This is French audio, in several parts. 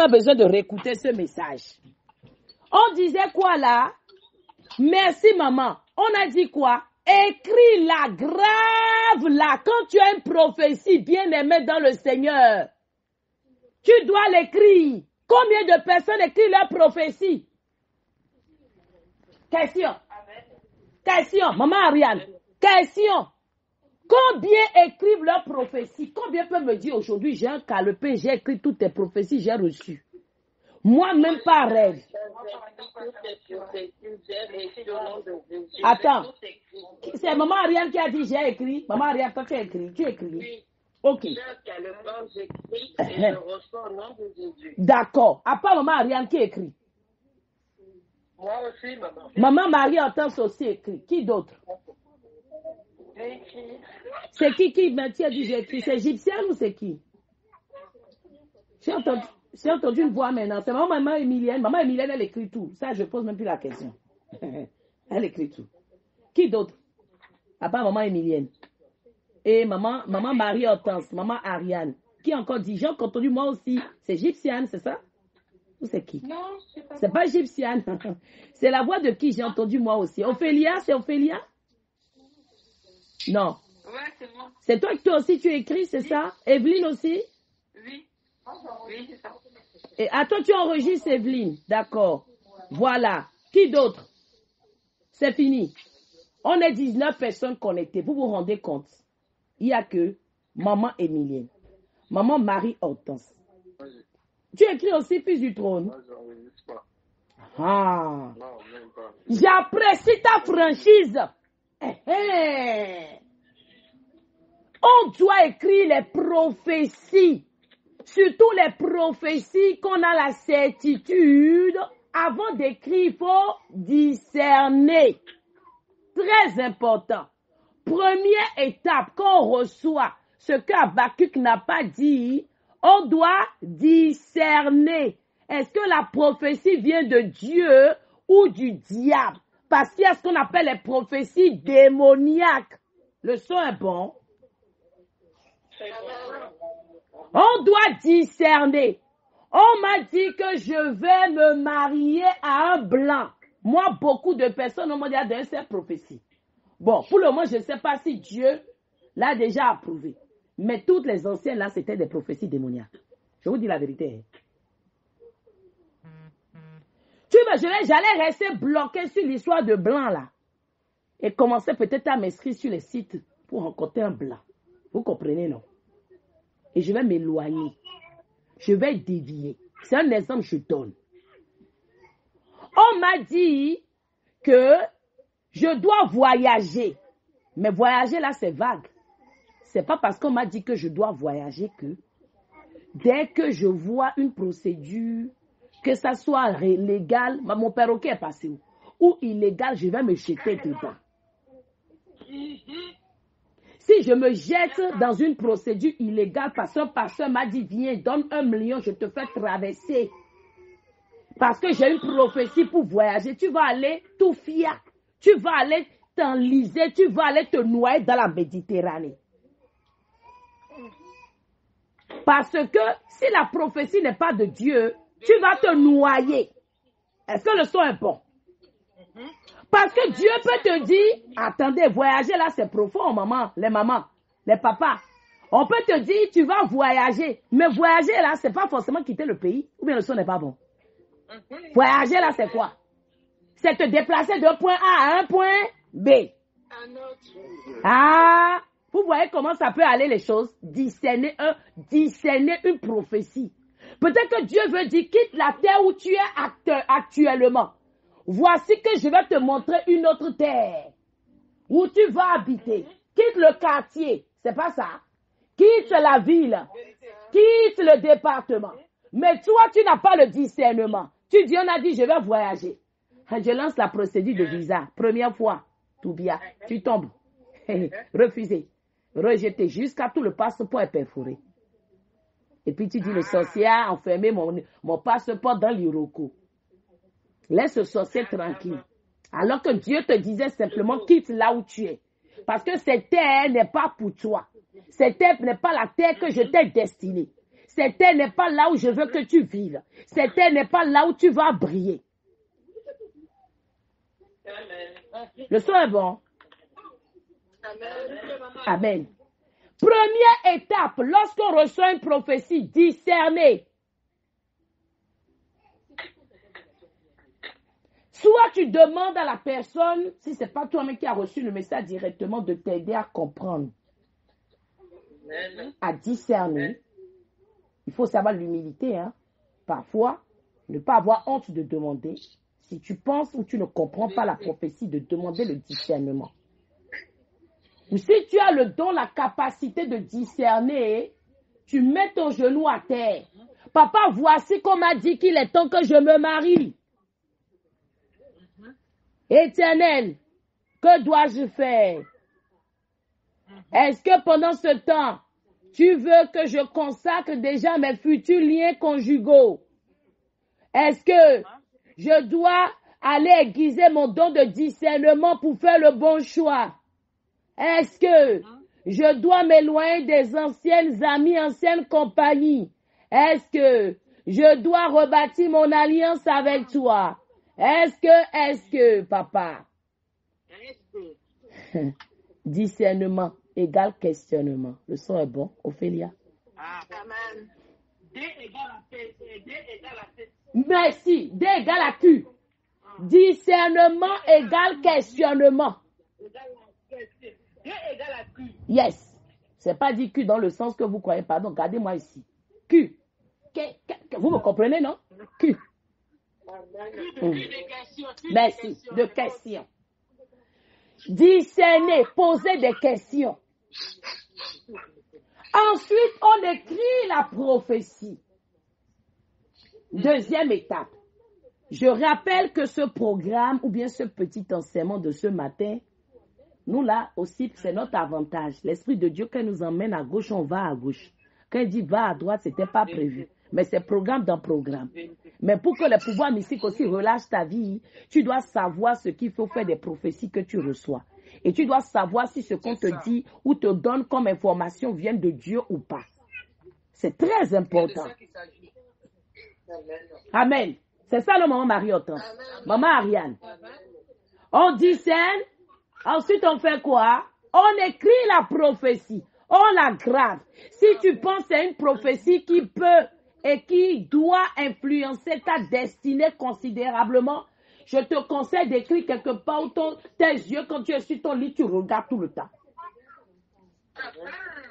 pas besoin de réécouter ce message. On disait quoi là? Merci maman. On a dit quoi? Écris la grave là. Quand tu as une prophétie bien aimée dans le Seigneur, tu dois l'écrire. Combien de personnes écrivent leur prophétie? Question. Question. Maman Ariane. Question. Combien écrivent leur prophétie? Combien peut me dire aujourd'hui, j'ai un calepin, j'ai écrit toutes tes prophéties, j'ai reçu. Moi, même pas rêve. Attends. C'est maman Ariane qui a dit j'ai écrit. Maman Ariane, toi tu as écrit. Tu as écrit. Ok. D'accord. À part maman Ariane qui écrit. Moi aussi, maman. Maman Marie-Hortense aussi écrit. Qui d'autre? C'est qui maintenant dit j'ai écrit? C'est égyptienne ou c'est qui? J'ai entendu une voix maintenant. C'est maman Emilienne. Maman Emilienne, elle écrit tout. Ça, je pose même plus la question. Elle écrit tout. Qui d'autre? À part maman Emilienne. Et maman Marie-Hortense, maman Ariane. Qui encore dit? J'ai entendu moi aussi. C'est égyptienne, c'est ça? Ou c'est qui? Non, c'est pas égyptienne. C'est la voix de qui j'ai entendu moi aussi. Ophélia, c'est Ophélia? Non. Ouais, c'est moi. C'est toi aussi tu écris, c'est ça? Evelyne aussi? Oui. Oui, c'est ça. Et à toi tu enregistres Evelyne. D'accord. Voilà. Qui d'autre? C'est fini. On est 19 personnes connectées. Vous vous rendez compte? Il n'y a que maman Emilienne, maman Marie-Hortense. Tu écris aussi Fils du trône? Ah. J'apprécie ta franchise. On doit écrire les prophéties. Surtout les prophéties qu'on a la certitude. Avant d'écrire, il faut discerner. Très important. Première étape, quand on reçoit ce qu'Habakkuk n'a pas dit, on doit discerner. Est-ce que la prophétie vient de Dieu ou du diable? Parce qu'il y a ce qu'on appelle les prophéties démoniaques. Le son est bon. On doit discerner. On m'a dit que je vais me marier à un blanc. Moi, beaucoup de personnes ont dit de cette prophétie. Bon, pour le moment, je ne sais pas si Dieu l'a déjà approuvé. Mais toutes les anciennes, là, c'était des prophéties démoniaques. Je vous dis la vérité. J'allais rester bloqué sur l'histoire de blanc, là. Et commencer peut-être à m'inscrire sur les sites pour rencontrer un blanc. Vous comprenez, non? Et je vais m'éloigner. Je vais dévier. C'est un exemple que je donne. On m'a dit que je dois voyager. Mais voyager, là, c'est vague. C'est pas parce qu'on m'a dit que je dois voyager que dès que je vois une procédure, que ça soit légal, mon perroquet est passé où? Ou illégal, je vais me jeter dedans. Si je me jette dans une procédure illégale parce qu'un pasteur m'a dit, viens, donne 1 million, je te fais traverser. Parce que j'ai une prophétie pour voyager. Tu vas aller tout fier. Tu vas aller t'enliser. Tu vas aller te noyer dans la Méditerranée. Parce que si la prophétie n'est pas de Dieu, tu vas te noyer. Est-ce que le son est bon? Parce que Dieu peut te dire, attendez, voyager là c'est profond, maman, les papas. On peut te dire, tu vas voyager. Mais voyager là, c'est pas forcément quitter le pays. Ou bien le son n'est pas bon. Voyager là, c'est quoi? C'est te déplacer d'un point A à un point B. Ah, vous voyez comment ça peut aller les choses? Discerner une prophétie. Peut-être que Dieu veut dire, quitte la terre où tu es actuellement. Voici que je vais te montrer une autre terre où tu vas habiter. Quitte le quartier, c'est pas ça. Quitte la ville, quitte le département. Mais toi, tu n'as pas le discernement. Tu dis, on a dit, je vais voyager. Je lance la procédure de visa. Première fois, tout bien, tu tombes. Refusé, rejeté, jusqu'à tout le passeport est perforé. Et puis tu dis, le sorcier a enfermé mon passeport dans l'Iroko. Laisse ce sorcier tranquille. Alors que Dieu te disait simplement, quitte là où tu es. Parce que cette terre n'est pas pour toi. Cette terre n'est pas la terre que je t'ai destinée. Cette terre n'est pas là où je veux que tu vives. Cette terre n'est pas là où tu vas briller. Le son est bon. Amen. Première étape, lorsqu'on reçoit une prophétie, discerner. Soit tu demandes à la personne, si ce n'est pas toi-même qui as reçu le message directement, de t'aider à comprendre, à discerner. Il faut savoir l'humilité. Hein. Parfois, ne pas avoir honte de demander. Si tu penses ou tu ne comprends pas la prophétie, de demander le discernement. Ou si tu as le don, la capacité de discerner, tu mets ton genou à terre. Papa, voici qu'on m'a dit qu'il est temps que je me marie. Éternel, que dois-je faire? Est-ce que pendant ce temps, tu veux que je consacre déjà mes futurs liens conjugaux? Est-ce que je dois aller aiguiser mon don de discernement pour faire le bon choix? Est-ce que je dois m'éloigner des anciennes amies, anciennes compagnies? Est-ce que je dois rebâtir mon alliance avec toi? Est-ce que, papa? Discernement égale questionnement. Le son est bon, Ophélia. Amen. D égale à P. D égale à P. Merci. D égale à Q. Discernement égale questionnement. D égale à Q. Yes. C'est pas dit Q dans le sens que vous croyez. Pardon, regardez-moi ici. Q. Vous me comprenez, non? Q. Merci. De questions. Discerner, poser des questions. Ensuite, on écrit la prophétie. Deuxième étape. Je rappelle que ce programme ou bien ce petit enseignement de ce matin, nous là aussi, c'est notre avantage. L'Esprit de Dieu, quand il nous emmène à gauche, on va à gauche. Quand il dit va à droite, ce n'était pas prévu. Mais c'est programme dans programme. Mais pour que le pouvoir mystique aussi relâche ta vie, tu dois savoir ce qu'il faut faire des prophéties que tu reçois. Et tu dois savoir si ce qu'on te dit ou te donne comme information vient de Dieu ou pas. C'est très important. Amen. C'est ça le maman Mariotte. Maman Ariane. On discerne. Ensuite, on fait quoi? On écrit la prophétie. On la grave. Si tu penses que c'est une prophétie qui peut et qui doit influencer ta destinée considérablement, je te conseille d'écrire quelque part où tes yeux, quand tu es sur ton lit, tu regardes tout le temps.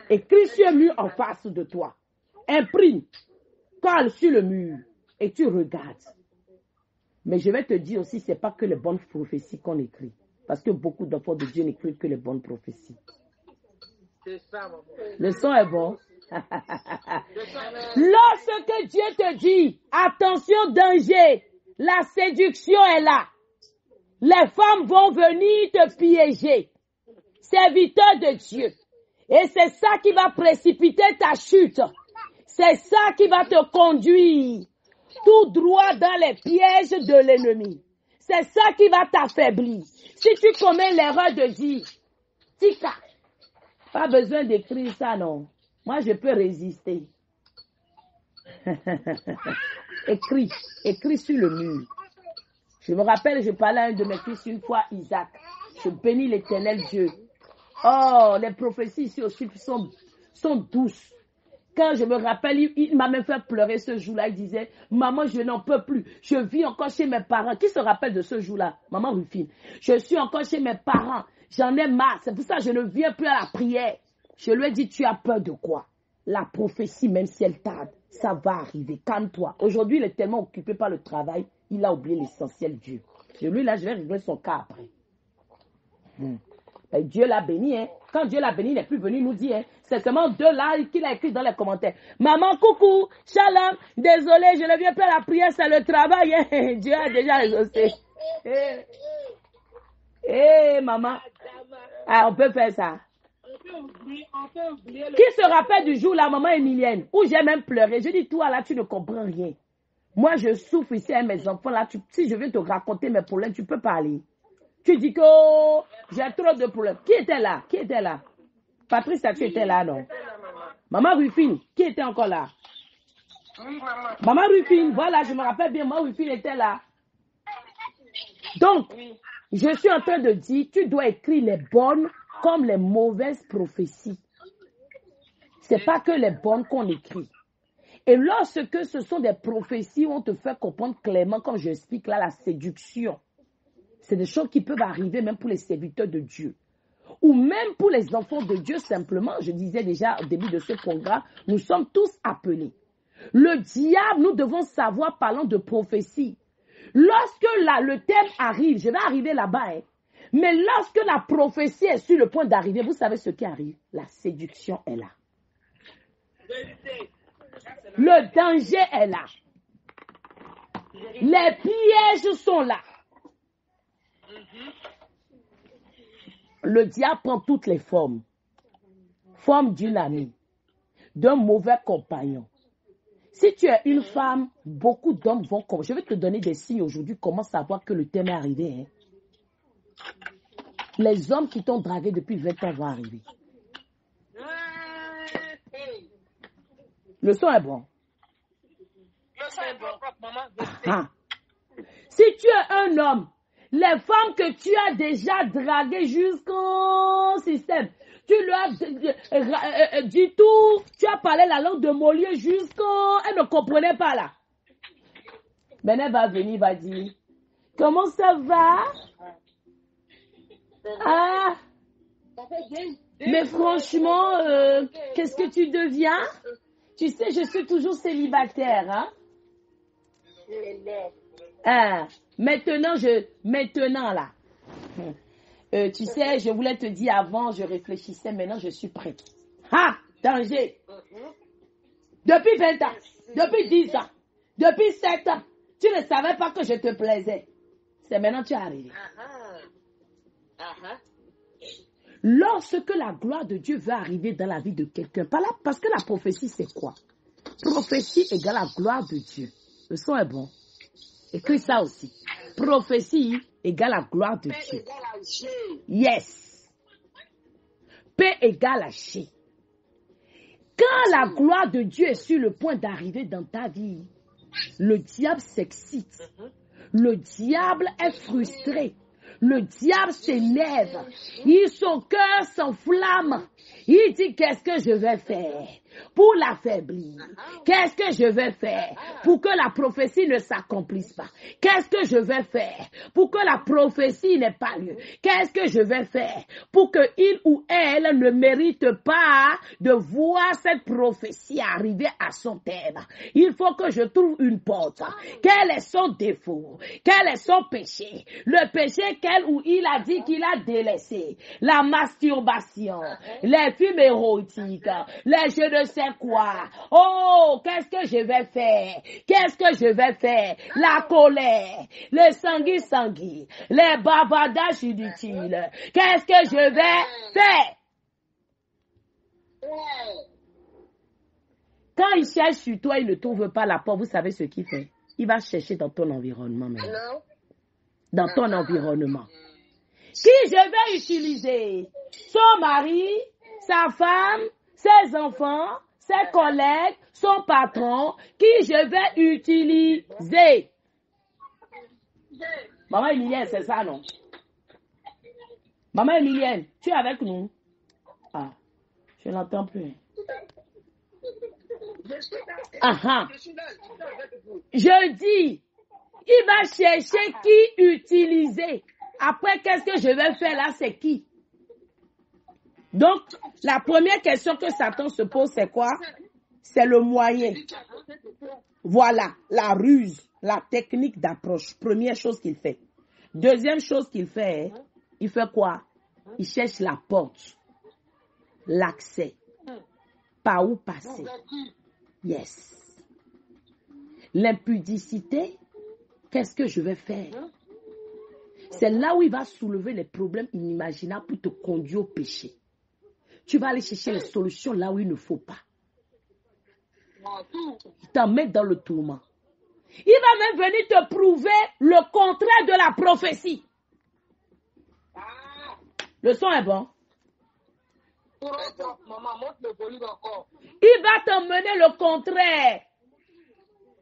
Écris sur le mur en face de toi. Imprime. Colle sur le mur et tu regardes. Mais je vais te dire aussi, ce n'est pas que les bonnes prophéties qu'on écrit. Parce que beaucoup d'enfants de Dieu n'écrivent que les bonnes prophéties. C'est ça, maman. Le son est bon. Lorsque Dieu te dit, attention, danger, la séduction est là. Les femmes vont venir te piéger. Serviteur de Dieu. Et c'est ça qui va précipiter ta chute. C'est ça qui va te conduire tout droit dans les pièges de l'ennemi. C'est ça qui va t'affaiblir. Si tu commets l'erreur de dire, Tika, pas besoin d'écrire ça, non. Moi, je peux résister. Écris sur le mur. Je me rappelle, je parlais à un de mes fils une fois, Isaac. Je bénis l'Éternel Dieu. Oh, les prophéties ici aussi sont douces. Quand je me rappelle, il m'a même fait pleurer ce jour-là. Il disait, maman, je n'en peux plus. Je vis encore chez mes parents. Qui se rappelle de ce jour-là? Maman Rufine. Je suis encore chez mes parents. J'en ai marre. C'est pour ça que je ne viens plus à la prière. Je lui ai dit, tu as peur de quoi? La prophétie, même si elle tarde, ça va arriver. Calme-toi. Aujourd'hui, il est tellement occupé par le travail, il a oublié l'essentiel Dieu. Et lui, là, je vais régler son cas après. Et Dieu l'a béni, hein. Quand Dieu l'a béni, il n'est plus venu nous dire, hein. C'est seulement deux là qu'il a écrit dans les commentaires. Maman, coucou, shalom, désolé, je ne viens plus à la prière, c'est le travail, hein. Dieu a déjà exaucé. Maman. Ah, on peut faire ça. Qui se rappelle du jour la maman Émilienne, où j'ai même pleuré? Je dis, toi là, tu ne comprends rien. Moi, je souffre ici avec mes enfants là. Si je viens te raconter mes problèmes, tu peux parler. Tu dis que j'ai trop de problèmes. Qui était là? Qui était là? Patrice, tu étais là, non? Maman Rufine, qui était encore là? Oui, maman. Maman Rufine, voilà, je me rappelle bien, maman Rufine était là. Donc, Oui. je suis en train de dire, tu dois écrire les bonnes comme les mauvaises prophéties. C'est pas que les bonnes qu'on écrit. Et lorsque ce sont des prophéties où on te fait comprendre clairement, comme je explique là, la séduction, c'est des choses qui peuvent arriver même pour les serviteurs de Dieu. Ou même pour les enfants de Dieu simplement. Je disais déjà au début de ce programme, nous sommes tous appelés. Le diable, nous devons savoir, parlant de prophétie. Lorsque le thème arrive, je vais arriver là-bas, hein, mais lorsque la prophétie est sur le point d'arriver, vous savez ce qui arrive? La séduction est là. Le danger est là. Les pièges sont là. Le diable prend toutes les formes. Forme d'une amie, d'un mauvais compagnon. Si tu es une femme, beaucoup d'hommes vont... Je vais te donner des signes aujourd'hui, comment savoir que le thème est arrivé. Hein. Les hommes qui t'ont dragué depuis 20 ans vont arriver. Le son est bon. Le son est bon, maman. Ah. Si tu es un homme, les femmes que tu as déjà draguées jusqu'au système, tu leur as dit tout, tu as parlé la langue de Molière jusqu'au... Elle ne comprenait pas là. Maintenant, elle va venir, va dire, comment ça va? Ah, mais franchement, qu'est-ce que tu deviens? Tu sais, je suis toujours célibataire, hein? Ah, maintenant là. Tu sais, je voulais te dire avant, je réfléchissais, maintenant je suis prête. Ah, danger. Depuis 20 ans, depuis 10 ans, depuis 7 ans, tu ne savais pas que je te plaisais. C'est maintenant que tu es arrivé. Lorsque la gloire de Dieu veut arriver dans la vie de quelqu'un, parce que la prophétie c'est quoi? Prophétie égale la gloire de Dieu. Le son est bon. Écris ça aussi. Prophétie égale la gloire de Dieu. Yes. P égale à G. Quand la gloire de Dieu est sur le point d'arriver dans ta vie, le diable s'excite. Le diable est frustré. Le diable s'énerve. Son cœur s'enflamme. Il dit, qu'est-ce que je vais faire pour l'affaiblir? Qu'est-ce que je vais faire pour que la prophétie ne s'accomplisse pas? Qu'est-ce que je vais faire pour que la prophétie n'ait pas lieu? Qu'est-ce que je vais faire pour que il ou elle ne mérite pas de voir cette prophétie arriver à son terme? Il faut que je trouve une porte. Quel est son défaut? Quel est son péché? Le péché qu'elle ou il a dit qu'il a délaissé. La masturbation, les films érotiques, les je ne sais quoi. Oh, qu'est-ce que je vais faire? Qu'est-ce que je vais faire? La colère, le sangui, les bavardages inutiles. Qu'est-ce que je vais faire? Quand il cherche sur toi, il ne trouve pas la porte, vous savez ce qu'il fait? Il va chercher dans ton environnement maintenant. Dans ton environnement. Qui je vais utiliser? Son mari, sa femme, ses enfants, ses collègues, son patron, qui je vais utiliser? Maman Emilienne, c'est ça, non? Maman Emilienne, tu es avec nous? Ah, je n'entends plus. Ah, je dis, il va chercher qui utiliser. Après, qu'est-ce que je vais faire là, c'est qui? Donc, la première question que Satan se pose, c'est quoi? C'est le moyen. Voilà, la ruse, la technique d'approche. Première chose qu'il fait. Deuxième chose qu'il fait, il fait quoi? Il cherche la porte, l'accès, par où passer. Yes. L'impudicité, qu'est-ce que je vais faire? C'est là où il va soulever les problèmes inimaginables pour te conduire au péché. Tu vas aller chercher les solutions là où il ne faut pas. Il t'emmène dans le tourment. Il va même venir te prouver le contraire de la prophétie. Le son est bon. Il va t'emmener le contraire.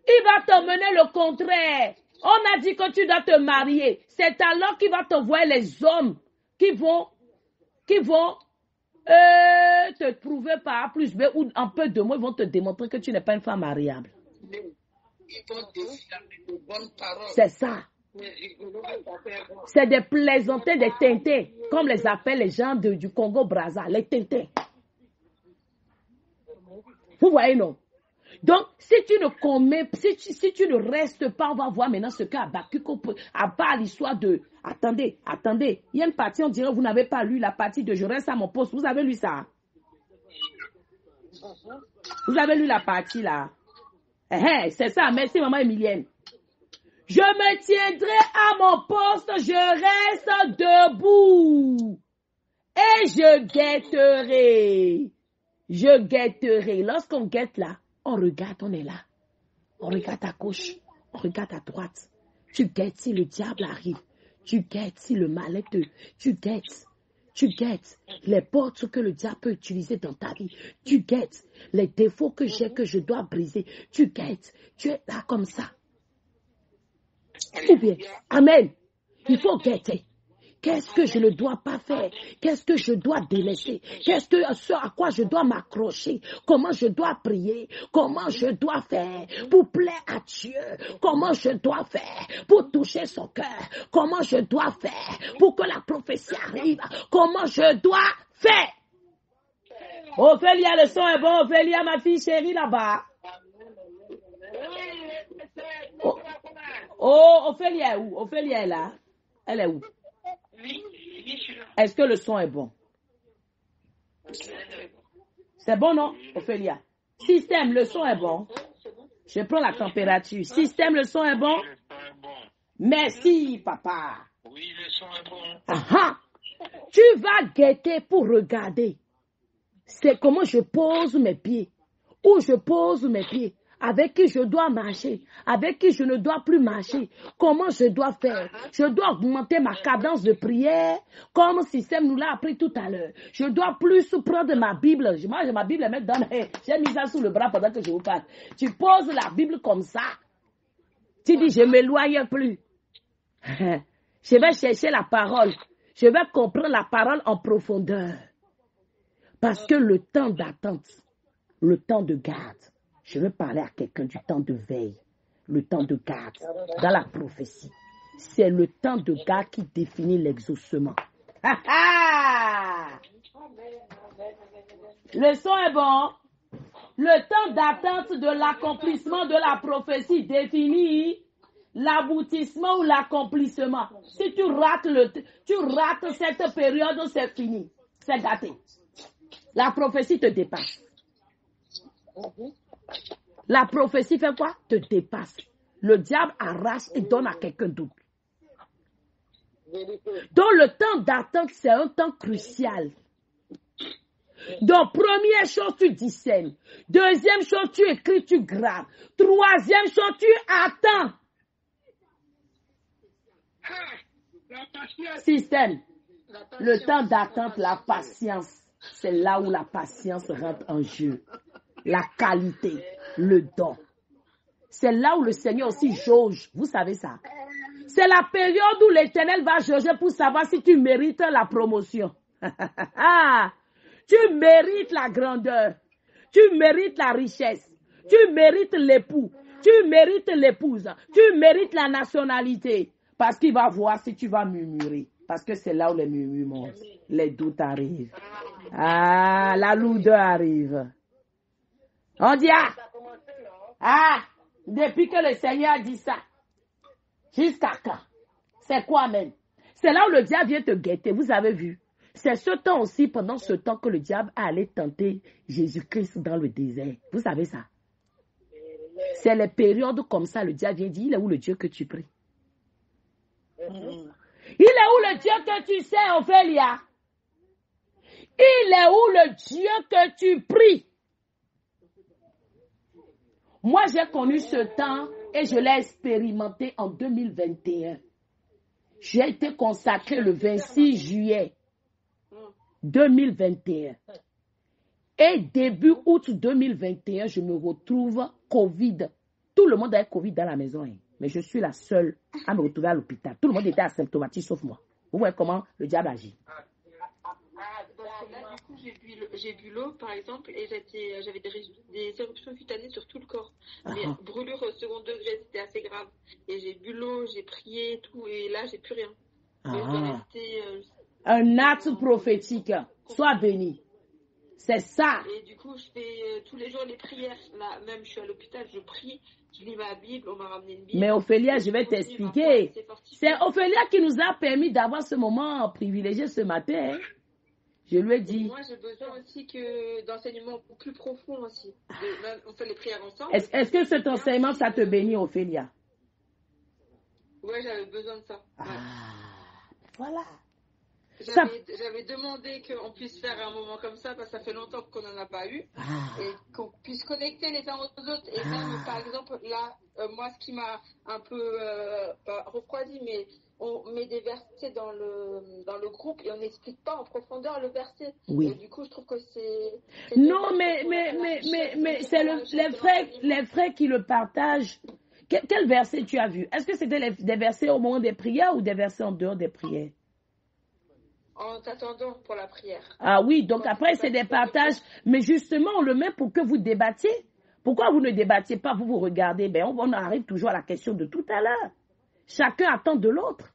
Il va t'emmener le contraire. On a dit que tu dois te marier. C'est alors qu'il va t'envoyer les hommes qui vont te prouver par A plus B ou en peu de mots, ils vont te démontrer que tu n'es pas une femme mariable. Ils vont décider de bonnes paroles. C'est ça. C'est des plaisantés, des tintins, comme les appellent les gens du Congo-Brazza, les tintins. Vous voyez, non? Donc, si tu ne commets, si tu ne restes pas, on va voir maintenant ce qu'Habakkuk a pas l'histoire de... Attendez, il y a une partie, on dirait vous n'avez pas lu la partie de je reste à mon poste. Vous avez lu ça? Vous avez lu la partie là? C'est ça, merci maman Emilienne. Je me tiendrai à mon poste, je reste debout et je guetterai. Je guetterai. Lorsqu'on guette là, on regarde, on est là. On regarde à gauche, on regarde à droite. Tu guettes si le diable arrive. Tu guettes si le mal est tu guettes. Tu guettes les portes que le diable peut utiliser dans ta vie. Tu guettes les défauts que j'ai que je dois briser. Tu guettes. Tu es là comme ça. Ou bien, amen. Il faut guetter. Qu'est-ce que je ne dois pas faire? Qu'est-ce que je dois délaisser? Ce à quoi je dois m'accrocher? Comment je dois prier? Comment je dois faire pour plaire à Dieu? Comment je dois faire pour toucher son cœur? Comment je dois faire pour que la prophétie arrive? Comment je dois faire? Ophélia, le son est bon. Ophélia, ma fille chérie là-bas. Oh, Ophélia est où? Ophélia est là. Elle est où? Est-ce que le son est bon? C'est bon, non, Ophélia? Système, le son est bon. Je prends la température. Système, le son est bon? Merci, papa. Oui, le son est bon. Aha. Tu vas guetter pour regarder. C'est comment je pose mes pieds. Où je pose mes pieds. Avec qui je dois marcher, avec qui je ne dois plus marcher, comment je dois faire. Je dois augmenter ma cadence de prière, comme système nous l'a appris tout à l'heure. Je dois plus prendre ma Bible. Moi, j'ai ma Bible, mettre dans j'ai mis ça sous le bras pendant que je vous parle. Tu poses la Bible comme ça. Tu dis, je m'éloigne plus. Je vais chercher la parole. Je vais comprendre la parole en profondeur. Parce que le temps d'attente, le temps de garde, je veux parler à quelqu'un du temps de veille, le temps de garde, dans la prophétie. C'est le temps de garde qui définit l'exaucement. Le son est bon. Le temps d'attente de l'accomplissement de la prophétie définit l'aboutissement ou l'accomplissement. Si tu rates cette période, c'est fini. C'est gâté. La prophétie te dépasse. La prophétie fait quoi? Te dépasse. Le diable arrache et donne à quelqu'un d'autre. Donc le temps d'attente, c'est un temps crucial. Donc première chose, tu discernes. Deuxième chose, tu écris, tu graves. Troisième chose, tu attends. Système. Le temps d'attente, la patience. C'est là où la patience rentre en jeu. La qualité, le don. C'est là où le Seigneur aussi jauge. Vous savez ça. C'est la période où l'Éternel va jauger pour savoir si tu mérites la promotion. Tu mérites la grandeur. Tu mérites la richesse. Tu mérites l'époux. Tu mérites l'épouse. Tu mérites la nationalité. Parce qu'il va voir si tu vas murmurer. Parce que c'est là où les murmures montent. Les doutes arrivent. La lourdeur arrive. On dit depuis que le Seigneur a dit ça, jusqu'à quand? C'est quoi même? C'est là où le diable vient te guetter, vous avez vu. C'est ce temps aussi, pendant ce temps que le diable allait tenter Jésus-Christ dans le désert. Vous savez ça? C'est les périodes comme ça, le diable vient dire, il est où le Dieu que tu pries? Il est où le Dieu que tu sais, Ophélia? Il est où le Dieu que tu pries? Moi, j'ai connu ce temps et je l'ai expérimenté en 2021. J'ai été consacré le 26 juillet 2021. Et début août 2021, je me retrouve Covid Tout le monde a Covid dans la maison, hein. Mais je suis la seule à me retrouver à l'hôpital. Tout le monde était asymptomatique sauf moi. Vous voyez comment le diable agit. Parce que là, du coup, j'ai bu l'eau, par exemple, et j'avais des éruptions cutanées sur tout le corps. Mais brûlure au second degré, c'était assez grave. Et j'ai bu l'eau, j'ai prié, tout, et là, j'ai plus rien. Donc, je dois rester, Un acte prophétique. Sois béni. C'est ça. Et du coup, je fais tous les jours les prières. Là, même, je suis à l'hôpital, je prie, je lis ma Bible, on m'a ramené une Bible. Mais Ophélia, je vais t'expliquer. C'est Ophélia qui nous a permis d'avoir ce moment privilégié ce matin. Hein. Je lui ai dit. Moi, j'ai besoin aussi d'enseignements plus profonds aussi. On fait les prières ensemble. Est-ce que cet enseignement, ça te bénit, Ophélia? Ouais, j'avais besoin de ça. Ouais. Voilà. J'avais demandé qu'on puisse faire un moment comme ça, parce que ça fait longtemps qu'on n'en a pas eu, et qu'on puisse connecter les uns aux autres. Et même, par exemple, là, moi, ce qui m'a un peu pas refroidi, mais on met des versets dans le groupe et on n'explique pas en profondeur le verset. Oui. Et du coup, je trouve que c'est non, mais c'est les frères qui le partagent. Quel verset tu as vu? Est-ce que c'était des versets au moment des prières ou des versets en dehors des prières? En t'attendant pour la prière. Ah oui, donc après c'est des partages, mais justement on le met pour que vous débattiez. Pourquoi vous ne débattiez pas, vous regardez? Ben on arrive toujours à la question de tout à l'heure. Chacun attend de l'autre.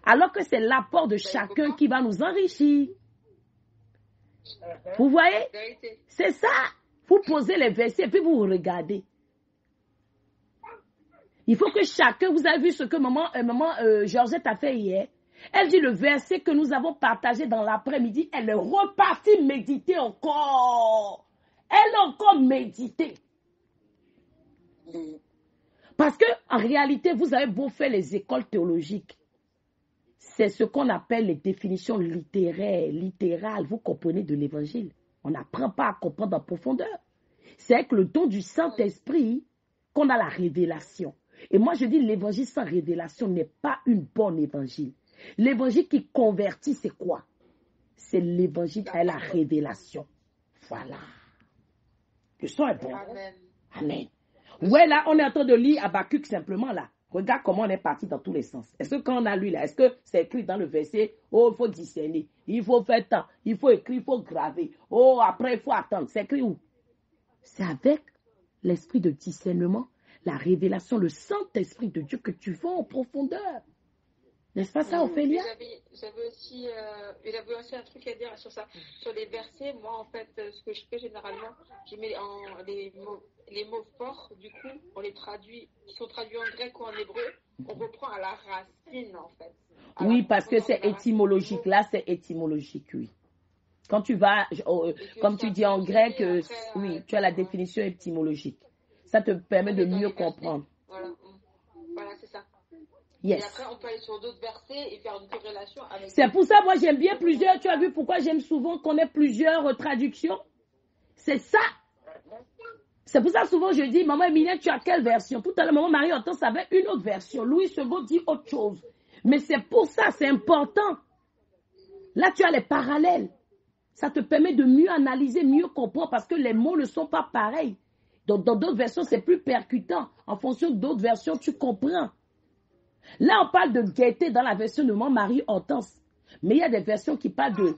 Alors que c'est l'apport de chacun qui va nous enrichir. Vous voyez? C'est ça. Vous posez les versets et puis vous regardez. Il faut que chacun, vous avez vu ce que maman Georgette a fait hier. Elle dit le verset que nous avons partagé dans l'après-midi, elle est repartie méditer encore. Elle a encore médité. Parce que en réalité, vous avez beau faire les écoles théologiques. C'est ce qu'on appelle les définitions littérales. Vous comprenez de l'évangile. On n'apprend pas à comprendre en profondeur. C'est avec le don du Saint-Esprit qu'on a la révélation. Et moi, je dis l'évangile sans révélation n'est pas une bonne évangile. L'évangile qui convertit, c'est quoi? C'est l'évangile à la révélation. Voilà. Le son est bon. Amen. Amen. Ouais, là, on est en train de lire Habakkuk simplement, là. Regarde comment on est parti dans tous les sens. Est-ce que quand on a lu, là, est-ce que c'est écrit dans le verset, oh, il faut discerner, il faut faire temps, il faut écrire, il faut graver, oh, après, il faut attendre. C'est écrit où? C'est avec l'esprit de discernement, la révélation, le Saint-Esprit de Dieu que tu vas en profondeur. N'est-ce pas ça, Ophélia? J'avais aussi un truc à dire sur ça. Sur les versets, moi, en fait, ce que je fais généralement, je mets les mots forts, du coup, on les traduit, qui sont traduits en grec ou en hébreu, on reprend à la racine, en fait. Oui, parce que c'est étymologique. Là, c'est étymologique, oui. Quand tu vas, comme tu dis en grec, oui, tu as la définition étymologique. Ça te permet de mieux comprendre. Voilà, c'est ça. Yes. Et après, on peut aller sur d'autres versets et faire une corrélation avec... C'est pour ça, moi, j'aime bien plusieurs. Tu as vu pourquoi j'aime souvent qu'on ait plusieurs traductions? C'est ça. C'est pour ça, souvent, je dis, maman Emilia, tu as quelle version? Tout à l'heure, maman Marie-Hortense avait une autre version. Louis II dit autre chose. Mais c'est pour ça, c'est important. Là, tu as les parallèles. Ça te permet de mieux analyser, mieux comprendre, parce que les mots ne sont pas pareils. Donc, dans d'autres versions, c'est plus percutant. En fonction d'autres versions, tu comprends. Là, on parle de gaieté dans la version de maman Marie-Hortense. Mais il y a des versions qui parlent de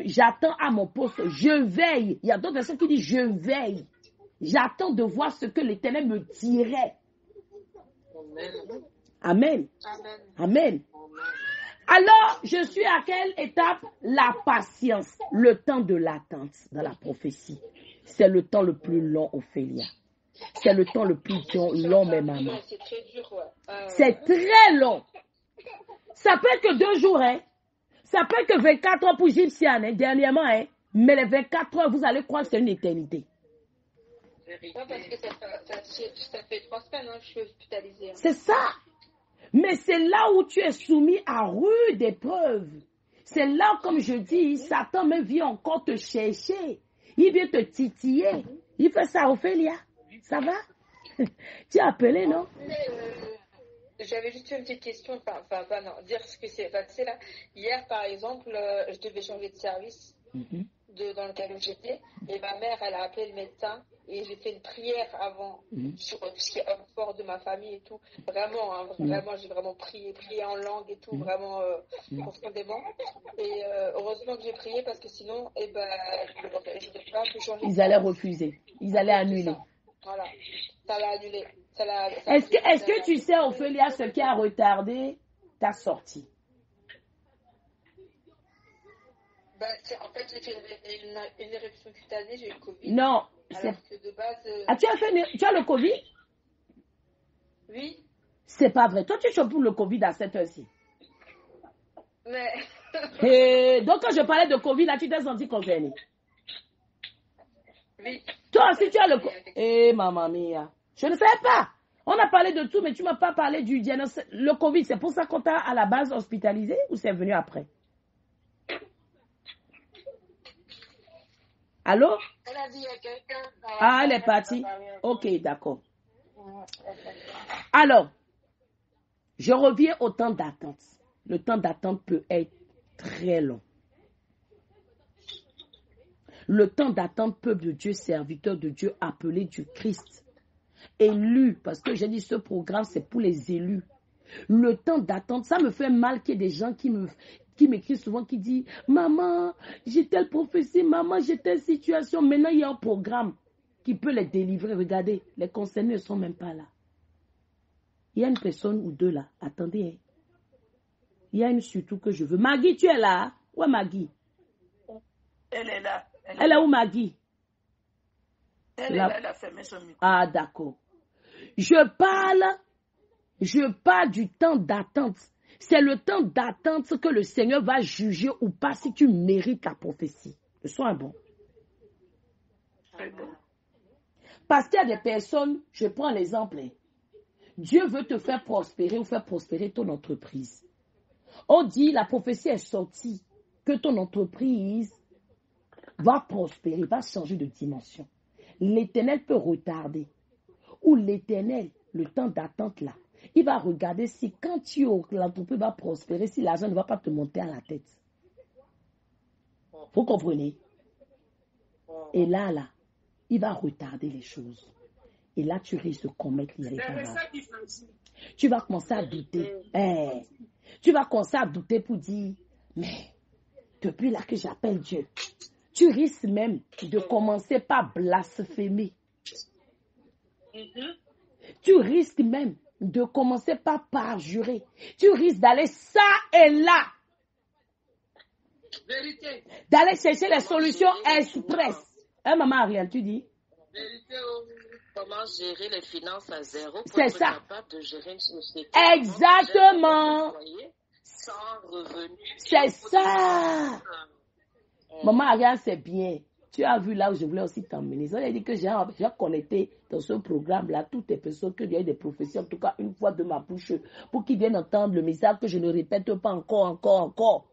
j'attends à mon poste, je veille. Il y a d'autres versions qui disent je veille. J'attends de voir ce que l'Éternel me dirait. Amen. Amen. Amen. Alors, je suis à quelle étape? La patience, le temps de l'attente dans la prophétie. C'est le temps le plus long, Ophélia. C'est le temps le plus long, mes mamans. C'est très dur, ouais. C'est très long. Ça peut être que 2 jours, hein. Ça peut être que 24 heures pour Gypsiane, hein, dernièrement, hein. Mais les 24 heures, vous allez croire que c'est une éternité. Ouais, parce que ça fait 3 semaines, hein, je suis hospitalisée. Hein. C'est ça. Mais c'est là où tu es soumis à rude épreuve. C'est là, comme je dis, Satan même vient encore te chercher. Il vient te titiller. Il fait ça, Ophélia. Ça va? Tu as appelé, non? J'avais juste une petite question, dire ce que c'est passé là. Hier, par exemple, je devais changer de service dans lequel j'étais, et ma mère, elle a appelé le médecin et j'ai fait une prière avant sur ce qui est homme fort de ma famille et tout. Vraiment, hein, vraiment, j'ai vraiment prié en langue et tout, vraiment profondément. Et heureusement que j'ai prié parce que sinon, je n'aurais pas pu changer. Ils allaient refuser, ils allaient annuler. Voilà, ça l'a annulé. Est-ce que tu sais, Ophélia, ce qui a retardé ta sortie? En fait, j'ai fait une éruption cutanée, j'ai eu le Covid. Non. Alors que de base... tu as le Covid? Oui. C'est pas vrai. Toi, tu chopes pour le Covid à cette heure-ci. Mais... Et donc, quand je parlais de Covid, là, tu t'es senti concerné? Oui. Toi aussi, tu as le Covid. Maman mia. Je ne savais pas. On a parlé de tout, mais tu ne m'as pas parlé du diagnostic. Le Covid, c'est pour ça qu'on t'a à la base hospitalisé ou c'est venu après? Allô? Elle a dit il y a quelqu'un. Elle est partie. Ok, d'accord. Alors, je reviens au temps d'attente. Le temps d'attente peut être très long. Le temps d'attente, peuple de Dieu, serviteur de Dieu, appelé du Christ, élu, parce que j'ai dit ce programme, c'est pour les élus. Le temps d'attente, ça me fait mal qu'il y ait des gens qui m'écrivent souvent, qui disent « Maman, j'ai telle prophétie, maman, j'ai telle situation. » Maintenant, il y a un programme qui peut les délivrer. Regardez, les concernés ne sont même pas là. Il y a une personne ou deux là. Attendez. Il y a une surtout que je veux. Maggie, tu es là? Où est Maggie? Elle est là. Elle est où, Maggie? Elle est là, elle a fermé son micro. Ah, d'accord. Je parle du temps d'attente. C'est le temps d'attente que le Seigneur va juger ou pas si tu mérites la prophétie. Sois bon. Parce qu'il y a des personnes, je prends l'exemple, Dieu veut te faire prospérer ou faire prospérer ton entreprise. On dit, la prophétie est sortie, que ton entreprise va prospérer, va changer de dimension. L'Éternel peut retarder. Ou l'Éternel, le temps d'attente là, il va regarder si quand l'entreprise va prospérer, si l'argent ne va pas te monter à la tête. Vous comprenez? Et là, il va retarder les choses. Et là, tu risques de commettre l'irréparable. Tu vas commencer à douter. Tu vas commencer à douter pour dire, mais depuis là que j'appelle Dieu, tu risques même de commencer par blasphémer. Tu risques même de commencer par parjurer. Tu risques d'aller ça et là. Vérité. D'aller chercher les solutions express. Maman Ariane, tu dis? Vérité, comment gérer les finances à zéro pour c'est être ça. capable de gérer une société. Exactement. Sans revenu. C'est ça. Maman Ariane, c'est bien. Tu as vu là où je voulais aussi t'emmener. Ça veut dire que j'ai connecté dans ce programme-là toutes les personnes qui viennent des prophéties, en tout cas une fois de ma bouche, pour qu'ils viennent entendre le message que je ne répète pas encore.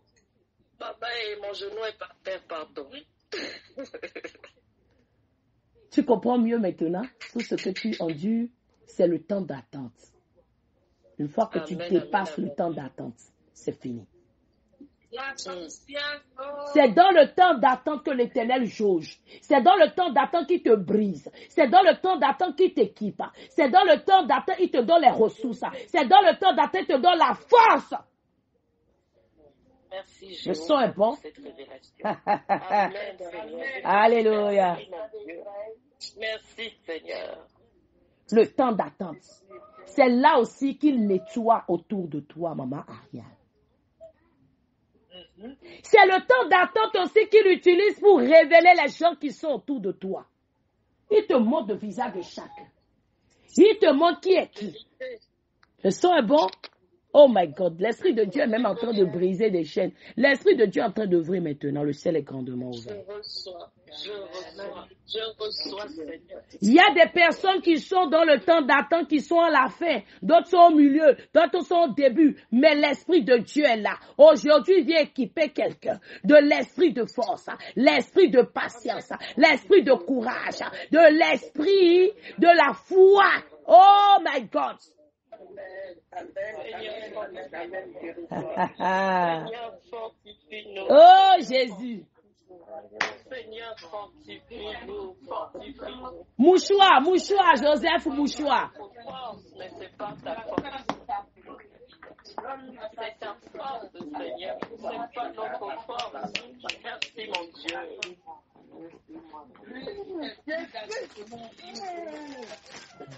Papa, mon genou est par terre, pardon. Tu comprends mieux maintenant? Tout ce que tu endures, c'est le temps d'attente. Une fois que tu dépasses le temps d'attente, c'est fini. C'est dans le temps d'attente que l'Éternel jauge. C'est dans le temps d'attente qu'il te brise. C'est dans le temps d'attente qu'il t'équipe. C'est dans le temps d'attente qu'il te donne les ressources. C'est dans le temps d'attente qu'il te donne la force. Merci, le son est bon. Amen, Alléluia. Merci, Seigneur. Le temps d'attente. C'est là aussi qu'il nettoie autour de toi, maman Ariane. C'est le temps d'attente aussi qu'il utilise pour révéler les gens qui sont autour de toi. Il te montre le visage de chacun. Il te montre qui est qui. Le son est bon? Oh my God, l'Esprit de Dieu est même en train de briser des chaînes. L'Esprit de Dieu est en train d'ouvrir maintenant. Le ciel est grandement ouvert. Je reçois, Seigneur. Il y a des personnes qui sont dans le temps d'attente, qui sont à la fin. D'autres sont au milieu, d'autres sont au début. Mais l'Esprit de Dieu est là. Aujourd'hui, il vient équiper quelqu'un de l'esprit de force, l'esprit de patience, l'esprit de courage, de l'esprit de la foi. Oh my God. Oh Jésus. Seigneur, fortifie-nous, fortifie-nous. Mouchoir, Joseph, mouchoir. Mais c'est pas ta force. C'est ta force, Seigneur. C'est pas notre force. Merci, mon Dieu.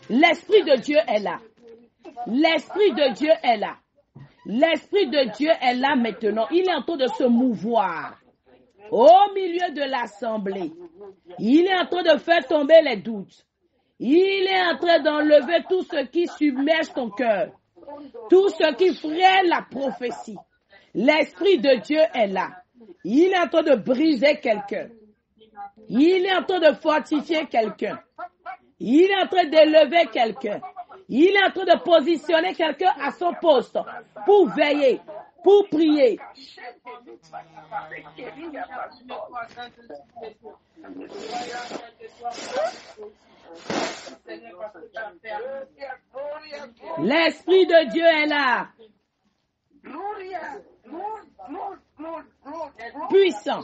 L'Esprit de Dieu est là. L'Esprit de Dieu est là. L'Esprit de Dieu est là maintenant. Il est en train de se mouvoir au milieu de l'assemblée. Il est en train de faire tomber les doutes. Il est en train d'enlever tout ce qui submerge ton cœur. Tout ce qui freine la prophétie. L'Esprit de Dieu est là. Il est en train de briser quelqu'un. Il est en train de fortifier quelqu'un. Il est en train d'élever quelqu'un. Il est en train de positionner quelqu'un à son poste pour veiller, pour prier. L'Esprit de Dieu est là. Puissant.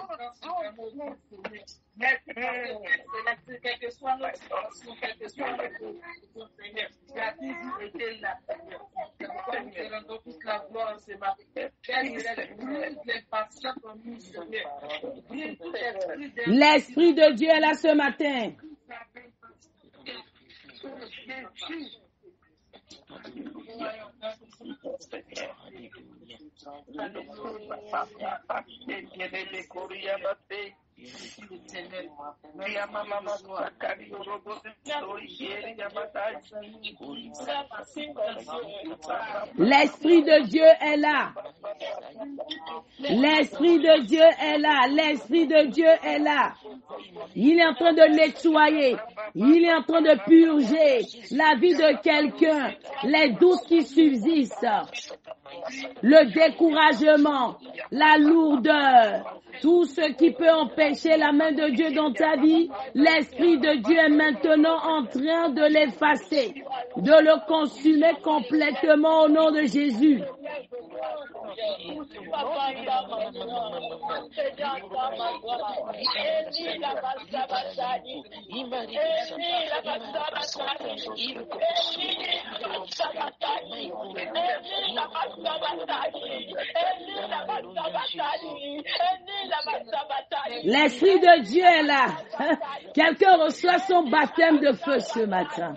Quelle que soit notre situation, quelle que soit notre situation, Seigneur, tu as toujours été là. Nous rendons toute la gloire ce matin. L'Esprit de Dieu est là ce matin. L'Esprit de Dieu est là. L'Esprit de Dieu est là. L'Esprit de Dieu est là. Il est en train de nettoyer. Il est en train de purger la vie de quelqu'un. Les doutes qui subsistent. Le découragement. La lourdeur. Tout ce qui peut empêcher la main de Dieu dans ta vie, l'Esprit de Dieu est maintenant en train de l'effacer, de le consumer complètement au nom de Jésus. L'Esprit de Dieu est là. Quelqu'un reçoit son baptême de feu ce matin.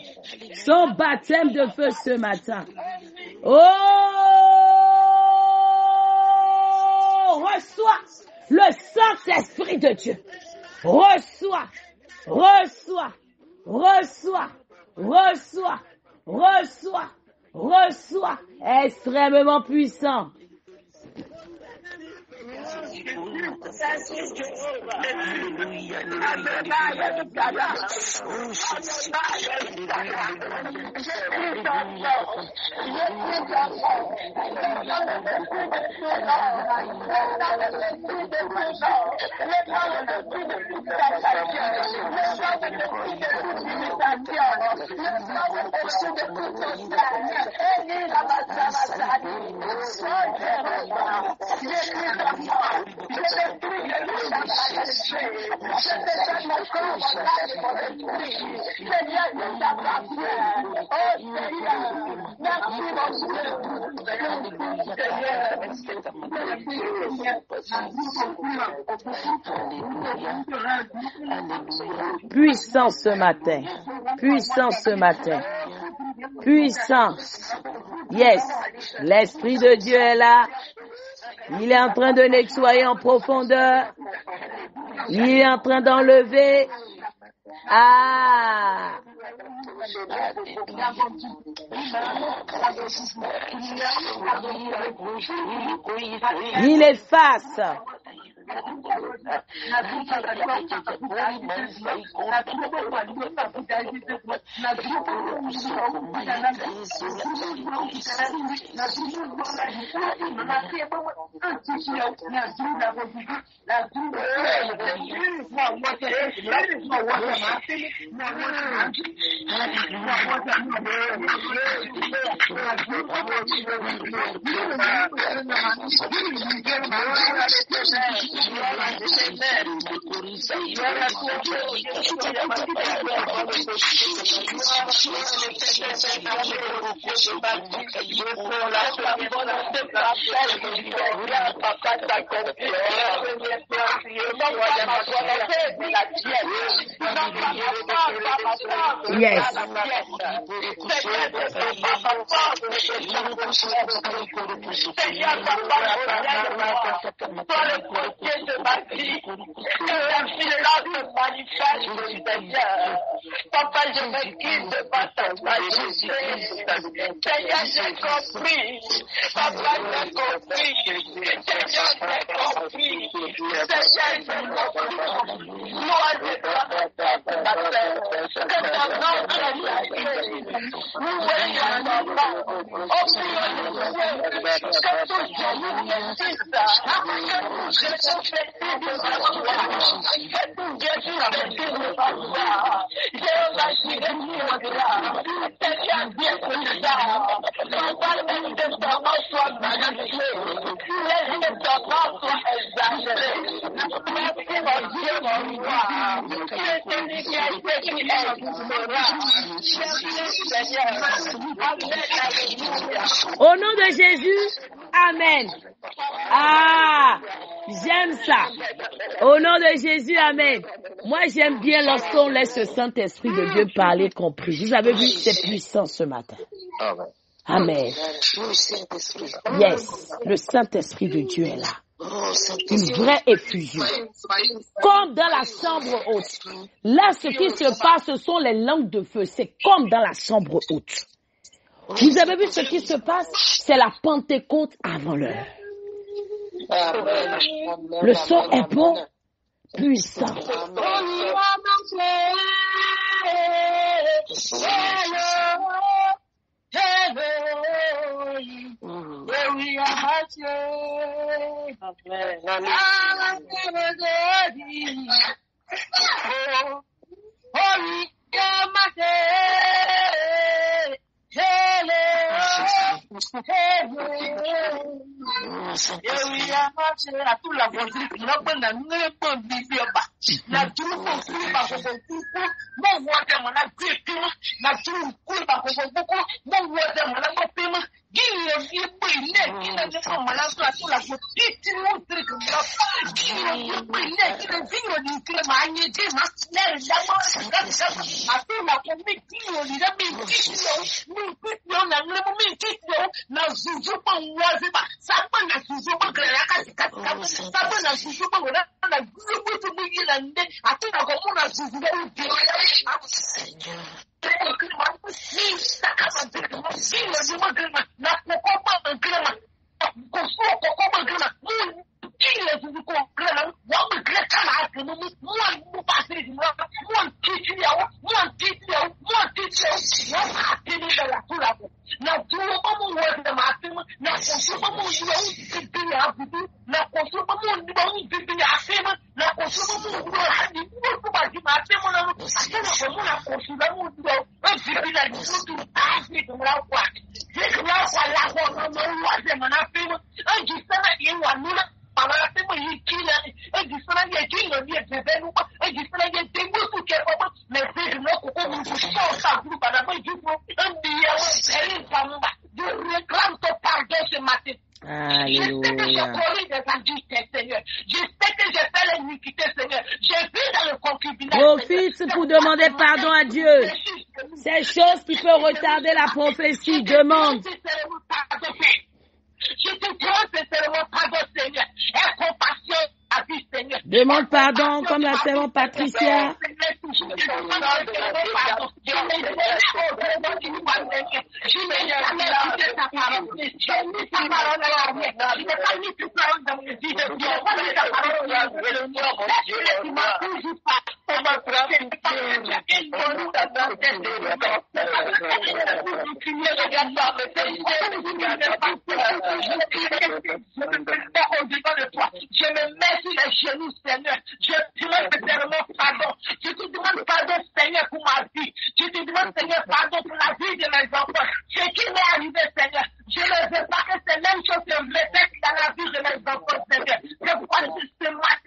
Son baptême de feu ce matin. Oh! Reçois le Saint-Esprit de Dieu. Reçois, reçois, reçois, reçois, reçois, reçois. Extrêmement puissant. Puissant ce matin. Puissant ce matin. Puissance. Yes. L'Esprit de Dieu est là. Il est en train de nettoyer en profondeur. Il est en train d'enlever. Ah! Il efface. Yes. Papa, je m'excuse de pas t'envoyer. Seigneur, j'ai compris. Papa, j'ai compris. Seigneur, j'ai compris. Seigneur, j'ai compris. Gloire de toi, ma sœur. Que ton nom soit salué. Nous voyons ton nom. Au milieu de Dieu. Que tout Dieu nous bénisse. Que tout Dieu te bénisse de ta foi. Que tout Dieu te bénisse de ta foi. Jéhovah, je suis venu au delà. Seigneur, Dieu puissant. Papa, laisse que ton nom soit magnifié. Laisse que ton nom soit exagéré. Merci, mon Dieu, mon roi. Tu es celui qui a été qui exaucera. Merci, Seigneur. Amen, alléluia. Au nom de Jésus, amen. Ah, j'aime ça. Au nom de Jésus, amen. Moi, j'aime bien lorsqu'on laisse le Saint-Esprit de Dieu parler compris. Vous avez vu, c'est puissant ce matin. Amen. Yes, le Saint-Esprit de Dieu est là. Une vraie effusion. Comme dans la chambre haute. Là, ce qui se passe, ce sont les langues de feu. C'est comme dans la chambre haute. Vous avez vu ce qui se passe? C'est la Pentecôte avant l'heure. Le son est bon, puissant. Profite pour demander pardon à Dieu. Ces choses qui peuvent retarder la prophétie, demande. Je te demande sincèrement pardon, Seigneur. Aie compassion à vie, Seigneur. Demande pardon comme la servante Patricia. Je me mets sur les genoux, Seigneur. Je te demande sincèrement pardon. Je te demande pardon, Seigneur, pour ma vie. Je te demande, Seigneur, pardon pour la vie de mes enfants. Ce qui m'est arrivé, Seigneur, je ne veux pas que ces mêmes choses se répètent dans la vie de mes enfants, Seigneur. C'est pourquoi ce matin,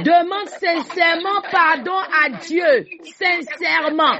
Demande sincèrement pardon à Dieu. Sincèrement.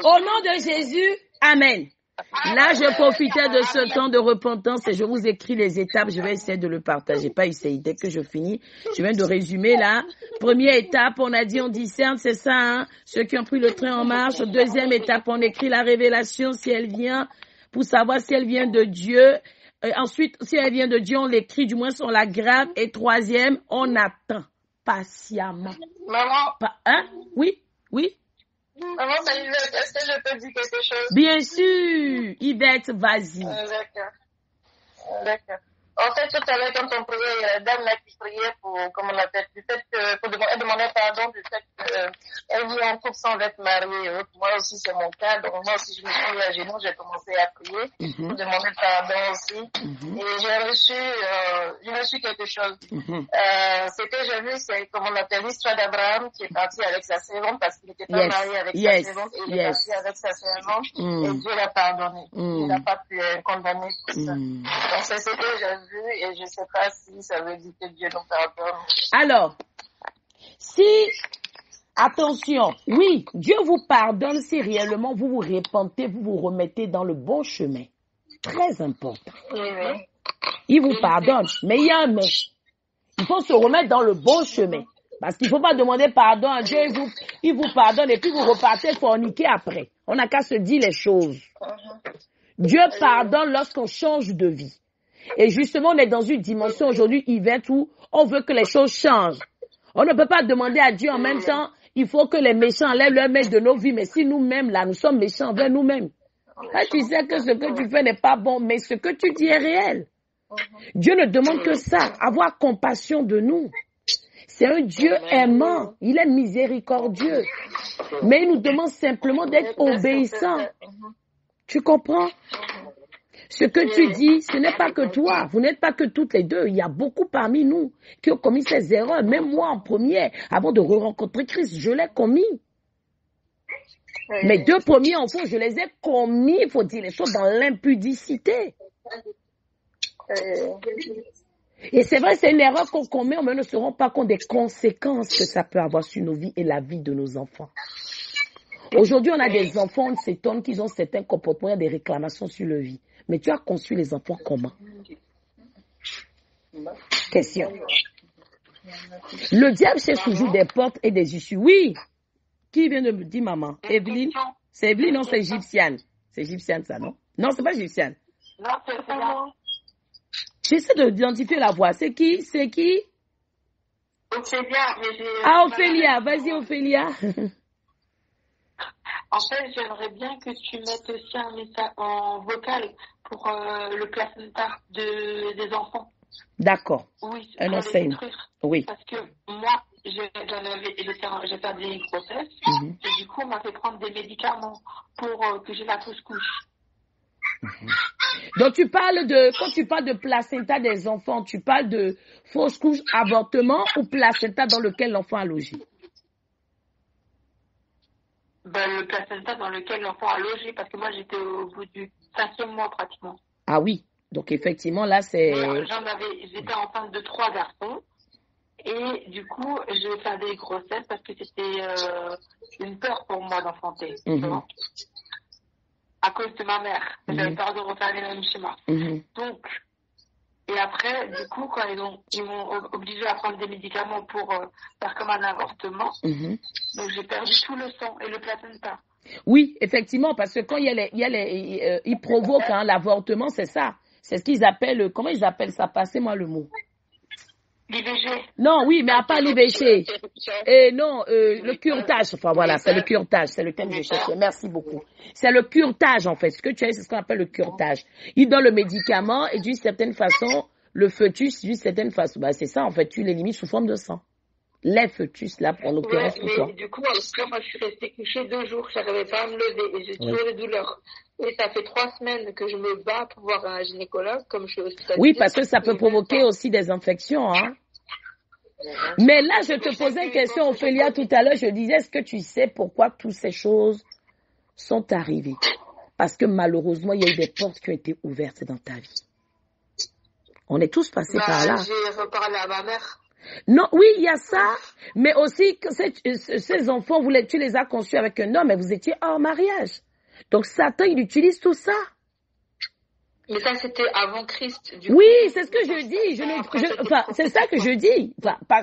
Au nom de Jésus, amen. Là, je profitais de ce temps de repentance et je vous écris les étapes. Je vais essayer de le partager. Pas essayer. Dès que je finis, je viens de résumer là. Première étape, on a dit on discerne, c'est ça, hein? Ceux qui ont pris le train en marche. Deuxième étape, on écrit la révélation si elle vient, pour savoir si elle vient de Dieu. Ensuite, si elle vient de Dieu, on l'écrit, du moins on la grave. Et troisième, on attend patiemment. Maman. Hein? Oui? Maman, c'est Yvette. Est-ce que je peux dire quelque chose? Bien sûr. Yvette, vas-y. D'accord. En fait, tout à l'heure, quand on priait, il y a la dame là qui priait pour, comment on appelle, du fait que, elle demandait pardon du fait qu'elle vit en couple sans être mariée. Moi aussi, c'est mon cas. Donc, moi aussi, je me suis mis à genoux, j'ai commencé à prier pour demander pardon aussi. Et j'ai reçu quelque chose. Ce que j'ai vu, c'est, comme on appelle, l'histoire d'Abraham qui est parti avec sa servante parce qu'il n'était pas marié avec sa servante et il est parti avec sa servante et Dieu l'a pardonné. Il n'a pas pu condamner pour ça. Donc, c'est ce que j'ai vu et je ne sais pas si ça veut dire que Dieu nous pardonne. Alors, attention, oui, Dieu vous pardonne si réellement vous vous repentez, vous vous remettez dans le bon chemin. Très important. Il vous pardonne, mais il y a un mais. Il faut se remettre dans le bon chemin. Parce qu'il ne faut pas demander pardon à Dieu, il vous pardonne et puis vous repartez forniquer après. On n'a qu'à se dire les choses. Dieu pardonne lorsqu'on change de vie. Et justement, on est dans une dimension aujourd'hui, Yvette, où on veut que les choses changent. On ne peut pas demander à Dieu en même temps, il faut que les méchants enlèvent leur main de nos vies, mais si nous-mêmes, là, nous sommes méchants envers nous-mêmes. Là, tu sais que ce que tu fais n'est pas bon, mais ce que tu dis est réel. Dieu ne demande que ça, avoir compassion de nous. C'est un Dieu aimant. Il est miséricordieux. Mais il nous demande simplement d'être obéissants. Tu comprends? Ce que tu dis, ce n'est pas que toi. Vous n'êtes pas que toutes les deux. Il y a beaucoup parmi nous qui ont commis ces erreurs. Même moi en premier, avant de rencontrer Christ, je l'ai commis. Mes 2 premiers enfants, je les ai commis, il faut dire les choses, dans l'impudicité. Et c'est vrai, c'est une erreur qu'on commet, mais nous ne se rendons pas compte des conséquences que ça peut avoir sur nos vies et la vie de nos enfants. Aujourd'hui, on a des enfants, on s'étonne qu'ils ont certains comportements, il y a des réclamations sur leur vie. Mais tu as conçu les enfants comment? Question. Le diable cherche toujours des portes et des issues. Oui. Qui vient de me dire, maman? Evelyne? C'est Evelyne, non, c'est égyptienne. C'est égyptienne, ça, non? Non, c'est pas égyptienne. Non, c'est pas moi. J'essaie d'identifier la voix. C'est qui? C'est qui? Ophélia, mais j'ai... Ah, Ophélia. Vas-y, Ophélia. En fait, j'aimerais bien que tu mettes aussi un message en vocal pour le placenta des enfants. D'accord. Oui, un enseigne. Oui. Parce que moi, j'ai fait des grossesses et du coup, on m'a fait prendre des médicaments pour que j'ai la fausse couche. Donc, quand tu parles de placenta des enfants, tu parles de fausse couche, avortement ou placenta dans lequel l'enfant a logé? Le placenta dans lequel l'enfant a logé, parce que moi, j'étais au bout du 5e mois pratiquement. Ah oui. Donc, effectivement, là, c'est... J'étais enceinte de 3 garçons. Et du coup, j'ai fait des grossesses parce que c'était une peur pour moi d'enfanter. À cause de ma mère. J'avais peur de refaire les mêmes schémas. Donc, et après, du coup, quand ils m'ont obligé à prendre des médicaments pour faire comme un avortement, donc j'ai perdu tout le sang et le placenta. Oui, effectivement, parce que quand ils provoquent l'avortement, c'est ça. C'est ce qu'ils appellent, comment ils appellent ça? Passez-moi le mot. L'IVG. Non, oui, mais à part l'IVG. Et non, le curetage. Enfin, voilà, c'est le curetage. C'est le thème que je cherchais. Merci beaucoup. C'est le curetage, en fait. Ce que tu as, c'est ce qu'on appelle le curetage. Ils donnent le médicament et d'une certaine façon, le fœtus, d'une certaine façon, c'est ça, en fait, tu l'élimines sous forme de sang. Les fœtus, là, en l'occurrence, pour toi. Du coup, après, moi, je suis restée couchée 2 jours. Je n'arrivais pas à me lever et j'ai toujours des douleurs. Et ça fait 3 semaines que je me bats pour voir un gynécologue, comme je suis hospitalisée. Oui, parce que ça peut provoquer aussi des infections, hein. Mais là, je te posais une question, Ophélia, tout à l'heure. Je disais, est-ce que tu sais pourquoi toutes ces choses sont arrivées? Parce que malheureusement, il y a eu des portes qui ont été ouvertes dans ta vie. On est tous passés par là. J'ai reparlé à ma mère. Non, oui, il y a ça, mais aussi que ces enfants, tu les as conçus avec un homme et vous étiez hors mariage. Donc Satan, il utilise tout ça. Mais ça, c'était avant Christ. Oui, c'est ce que je dis. C'est ça que je dis.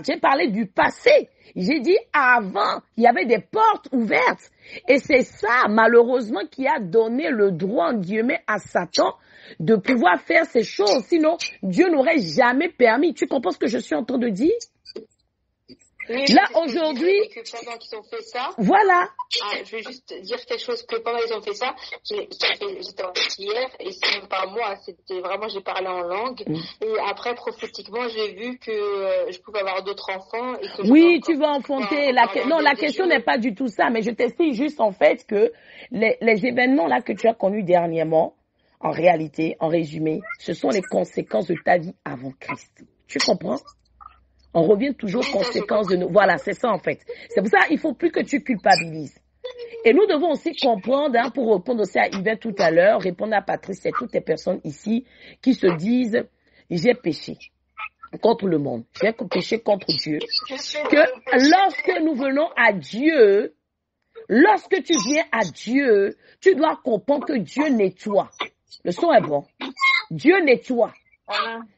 J'ai parlé du passé. J'ai dit avant, il y avait des portes ouvertes. Et c'est ça, malheureusement, qui a donné le droit, en guillemets, à Satan de pouvoir faire ces choses. Sinon, Dieu n'aurait jamais permis. Tu comprends ce que je suis en train de dire? Oui, là, aujourd'hui... Pendant qu'ils ont fait ça... Voilà. Je vais juste dire quelque chose, que pendant qu'ils ont fait ça, j'étais en hier, et c'est même pas moi, c'était vraiment, j'ai parlé en langue, et après, prophétiquement, j'ai vu que je pouvais avoir d'autres enfants, et que oui, tu vas enfanter. Non, la question n'est pas du tout ça, mais je t'explique juste en fait que les événements là que tu as connus dernièrement, en réalité, en résumé, ce sont les conséquences de ta vie avant Christ. Tu comprends? On revient toujours aux conséquences de nous. Voilà, c'est ça en fait. C'est pour ça qu'il faut plus que tu culpabilises. Et nous devons aussi comprendre, pour répondre aussi à Yvette tout à l'heure, répondre à Patrice et toutes les personnes ici qui se disent « j'ai péché contre le monde, j'ai péché contre Dieu ». Que lorsque nous venons à Dieu, lorsque tu viens à Dieu, tu dois comprendre que Dieu nettoie. Le son est bon. Dieu nettoie.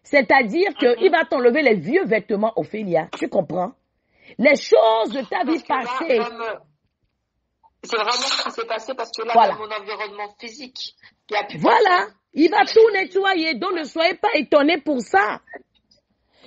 C'est-à-dire qu'il va t'enlever les vieux vêtements, Ophélia. Tu comprends? Les choses de ta vie passée. C'est vraiment ce qui s'est passé parce que là, voilà. Dans mon environnement physique, voilà. Il va tout nettoyer. Donc, ne soyez pas étonnés pour ça.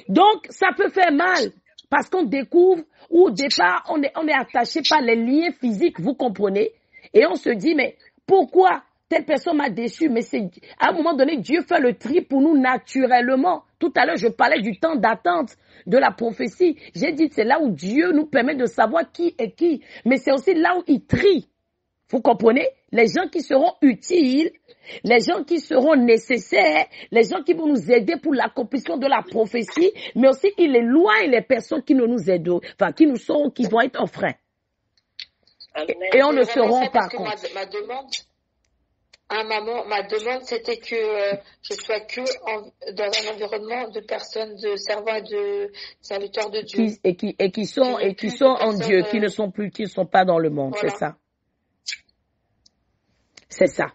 Donc, ça peut faire mal. Parce qu'on découvre, ou au départ, on est attaché par les liens physiques, vous comprenez? Et on se dit, mais pourquoi telle personne m'a déçu, mais c'est, à un moment donné, Dieu fait le tri pour nous naturellement. Tout à l'heure, je parlais du temps d'attente de la prophétie. J'ai dit, c'est là où Dieu nous permet de savoir qui est qui, mais c'est aussi là où il trie. Vous comprenez? Les gens qui seront utiles, les gens qui seront nécessaires, les gens qui vont nous aider pour l'accomplissement de la prophétie, mais aussi il éloigne les personnes qui ne nous aident, enfin, qui vont être en frein. Et on ne se rend pas compte. Ma demande, c'était que je sois dans un environnement de personnes, de servants et de serviteurs de Dieu. Qui sont en Dieu, qui ne sont pas dans le monde, voilà. C'est ça. C'est ça.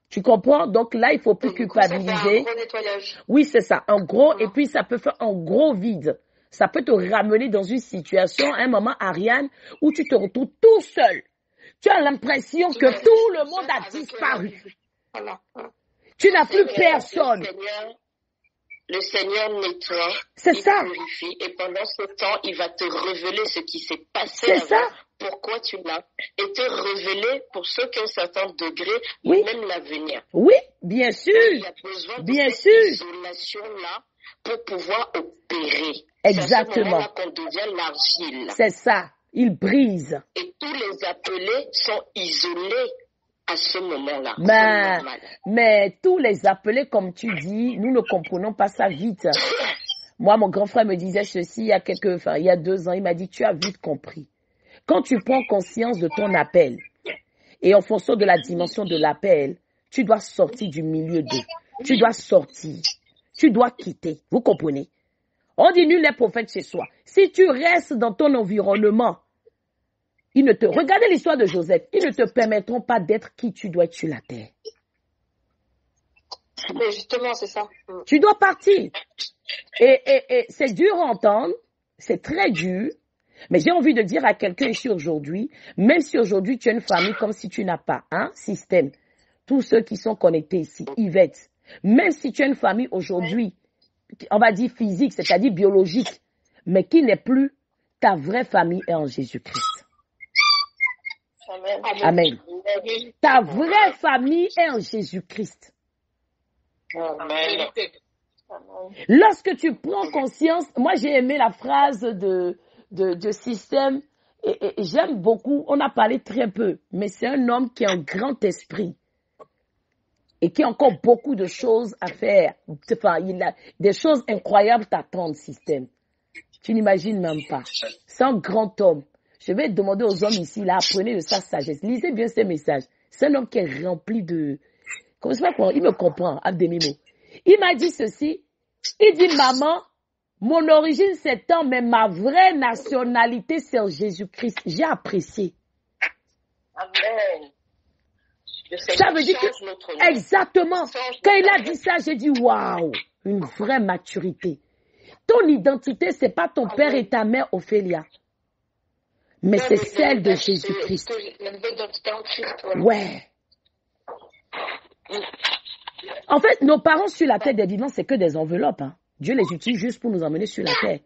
Tu comprends? Donc là, il faut plus culpabiliser. Ça fait un gros nettoyage. Oui, c'est ça. En gros, et puis ça peut faire un gros vide. Ça peut te ramener dans une situation, un moment, Ariane, où tu te retrouves tout seul. Tu as l'impression que tout le monde a disparu. Voilà. Tu n'as plus personne. Le Seigneur nettoie, il purifie, et pendant ce temps, il va te révéler ce qui s'est passé avant, pourquoi tu l'as, et te révéler pour ceux qui ont un certain degré, oui. Et même l'avenir. Oui, bien sûr. Et il y a besoin de cette isolation-là pour pouvoir opérer. Exactement. C'est à ce moment-là qu'on devient l'argile. C'est ça, il brise. Et tous les appelés sont isolés. À ce moment-là. Mais tous les appelés, comme tu dis, nous ne comprenons pas ça vite. Moi, mon grand frère me disait ceci il y a 2 ans. Il m'a dit, tu as vite compris. Quand tu prends conscience de ton appel, et en fonction de la dimension de l'appel, tu dois sortir du milieu d'eux. Tu dois sortir. Tu dois quitter. Vous comprenez? On dit nul n'est prophète chez soi. Si tu restes dans ton environnement, regardez l'histoire de Joseph. Ils ne te permettront pas d'être qui tu dois être sur la terre. Mais justement, c'est ça. Tu dois partir. Et c'est dur à entendre. C'est très dur. Mais j'ai envie de dire à quelqu'un ici aujourd'hui, même si aujourd'hui tu as une famille comme si tu n'as pas un système. Tous ceux qui sont connectés ici, Yvette. Même si tu as une famille aujourd'hui, on va dire physique, c'est-à-dire biologique, mais qui n'est plus ta vraie famille est en Jésus-Christ. Amen. Ta vraie famille est en Jésus-Christ. Amen. Lorsque tu prends conscience, moi j'ai aimé la phrase de système et j'aime beaucoup, on a parlé très peu, mais c'est un homme qui a un grand esprit et qui a encore beaucoup de choses à faire. Enfin, il a des choses incroyables t'attendent, système. Tu n'imagines même pas. C'est un grand homme. Je vais demander aux hommes ici, là, apprenez de sa sagesse. Lisez bien ces messages. C'est un homme qui est rempli de... Comment ça va? Il me comprend, à demi-mot. Il m'a dit ceci. Il dit, maman, mon origine c'est tant, mais ma vraie nationalité c'est en Jésus-Christ. J'ai apprécié. Amen. Ça veut dire que... Exactement. Quand il a dit ça, j'ai dit, waouh, une vraie maturité. Ton identité, c'est pas ton père et ta mère, Ophélia. Mais c'est celle de Jésus-Christ. Ouais. En fait, nos parents sur la terre des vivants, c'est que des enveloppes. Hein. Dieu les utilise juste pour nous emmener sur la terre.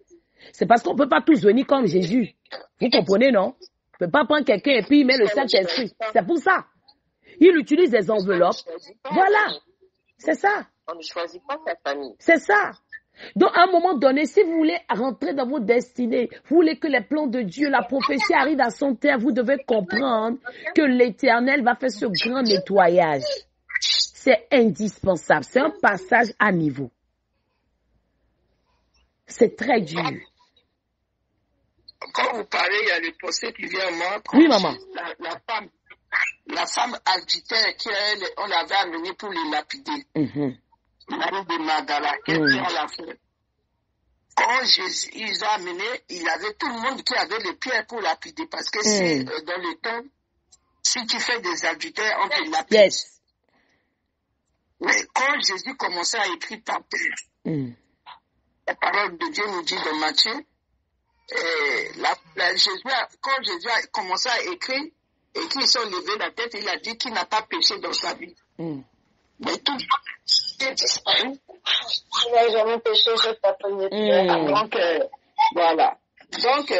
C'est parce qu'on ne peut pas tous venir comme Jésus. Vous comprenez, non? On ne peut pas prendre quelqu'un et puis il met le Saint-Esprit. C'est pour ça. Il utilise des enveloppes. Voilà. C'est ça. On ne choisit pas sa famille. C'est ça. Donc, à un moment donné, si vous voulez rentrer dans vos destinées, vous voulez que les plans de Dieu, la prophétie arrive à son terme, vous devez comprendre que l'Éternel va faire ce grand nettoyage. C'est indispensable. C'est un passage à niveau. C'est très dur. Quand vous parlez, il y a le procès qui vient à moi. Oui, maman. La femme adultère qu'on l'avait amenée pour les lapider. Marie de Magdala, quelqu'un l'a fait. Quand Jésus ils ont amené, il y avait tout le monde qui avait les pierres pour lapider. Parce que c'est dans le temps, si tu fais des adultères, on te lapide. Yes. Mais quand Jésus commençait à écrire par terre, la parole de Dieu nous dit dans Matthieu, quand Jésus a commencé à écrire, et qu'ils sont levés la tête, il a dit qu'il n'a pas péché dans sa vie. Mais tout est disparu. Il n'a jamais péché, je t'appelle. Donc, voilà. Donc,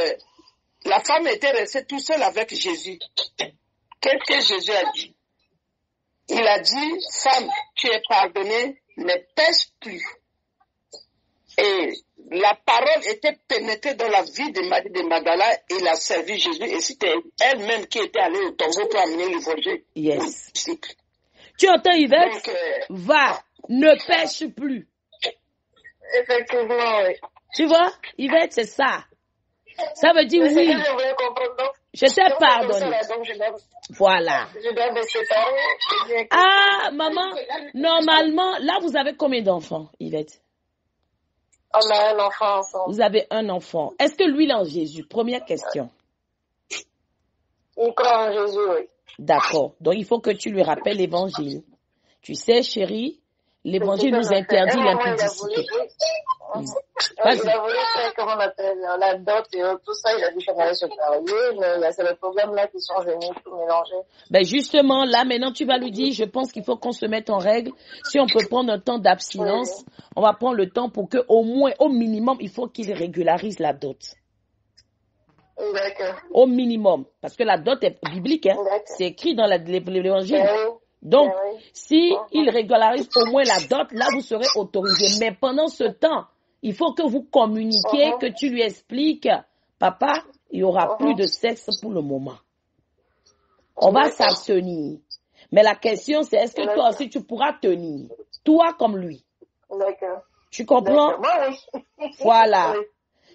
la femme était restée tout seule avec Jésus. Qu'est-ce que Jésus a dit? il a dit, femme, tu es pardonnée, ne pêche plus. Et la parole était pénétrée dans la vie de Marie de Magdala et il a servi Jésus. Et c'était elle-même qui était allée au tombeau pour amener l'évangile. Yes. Tu entends, Yvette? Donc, va, ne pêche plus. Effectivement, oui. Tu vois, Yvette, c'est ça. Ça veut dire oui. Je t'ai pardonné. Voilà. Je dois me séparer. Ah, maman, normalement, là, vous avez combien d'enfants, Yvette? On a un enfant ensemble. Vous avez un enfant. Est-ce que lui, il est en Jésus? Première question. Il croit en Jésus, oui. D'accord. Donc, il faut que tu lui rappelles l'évangile. Tu sais, chérie, l'évangile nous interdit l'impudicité. Il a voulu faire, comment on appelle, la dot et tout ça, il a dit qu'on allait se marier, mais c'est le problème là qui sont venus tout mélanger. Ben justement, là, maintenant, tu vas lui dire, je pense qu'il faut qu'on se mette en règle. Si on peut prendre un temps d'abstinence, on va prendre le temps pour que, au moins, au minimum, il faut qu'il régularise la dot. D'accord. Au minimum. Parce que la dot est biblique, hein. C'est écrit dans l'évangile. Donc, si il régularise au moins la dot, là, vous serez autorisé. Mais pendant ce temps, il faut que vous communiquiez, que tu lui expliques, papa, il n'y aura plus de sexe pour le moment. On va s'abstenir. Mais la question, c'est est-ce que toi aussi, tu pourras tenir? Toi comme lui. D'accord. Tu comprends? Voilà.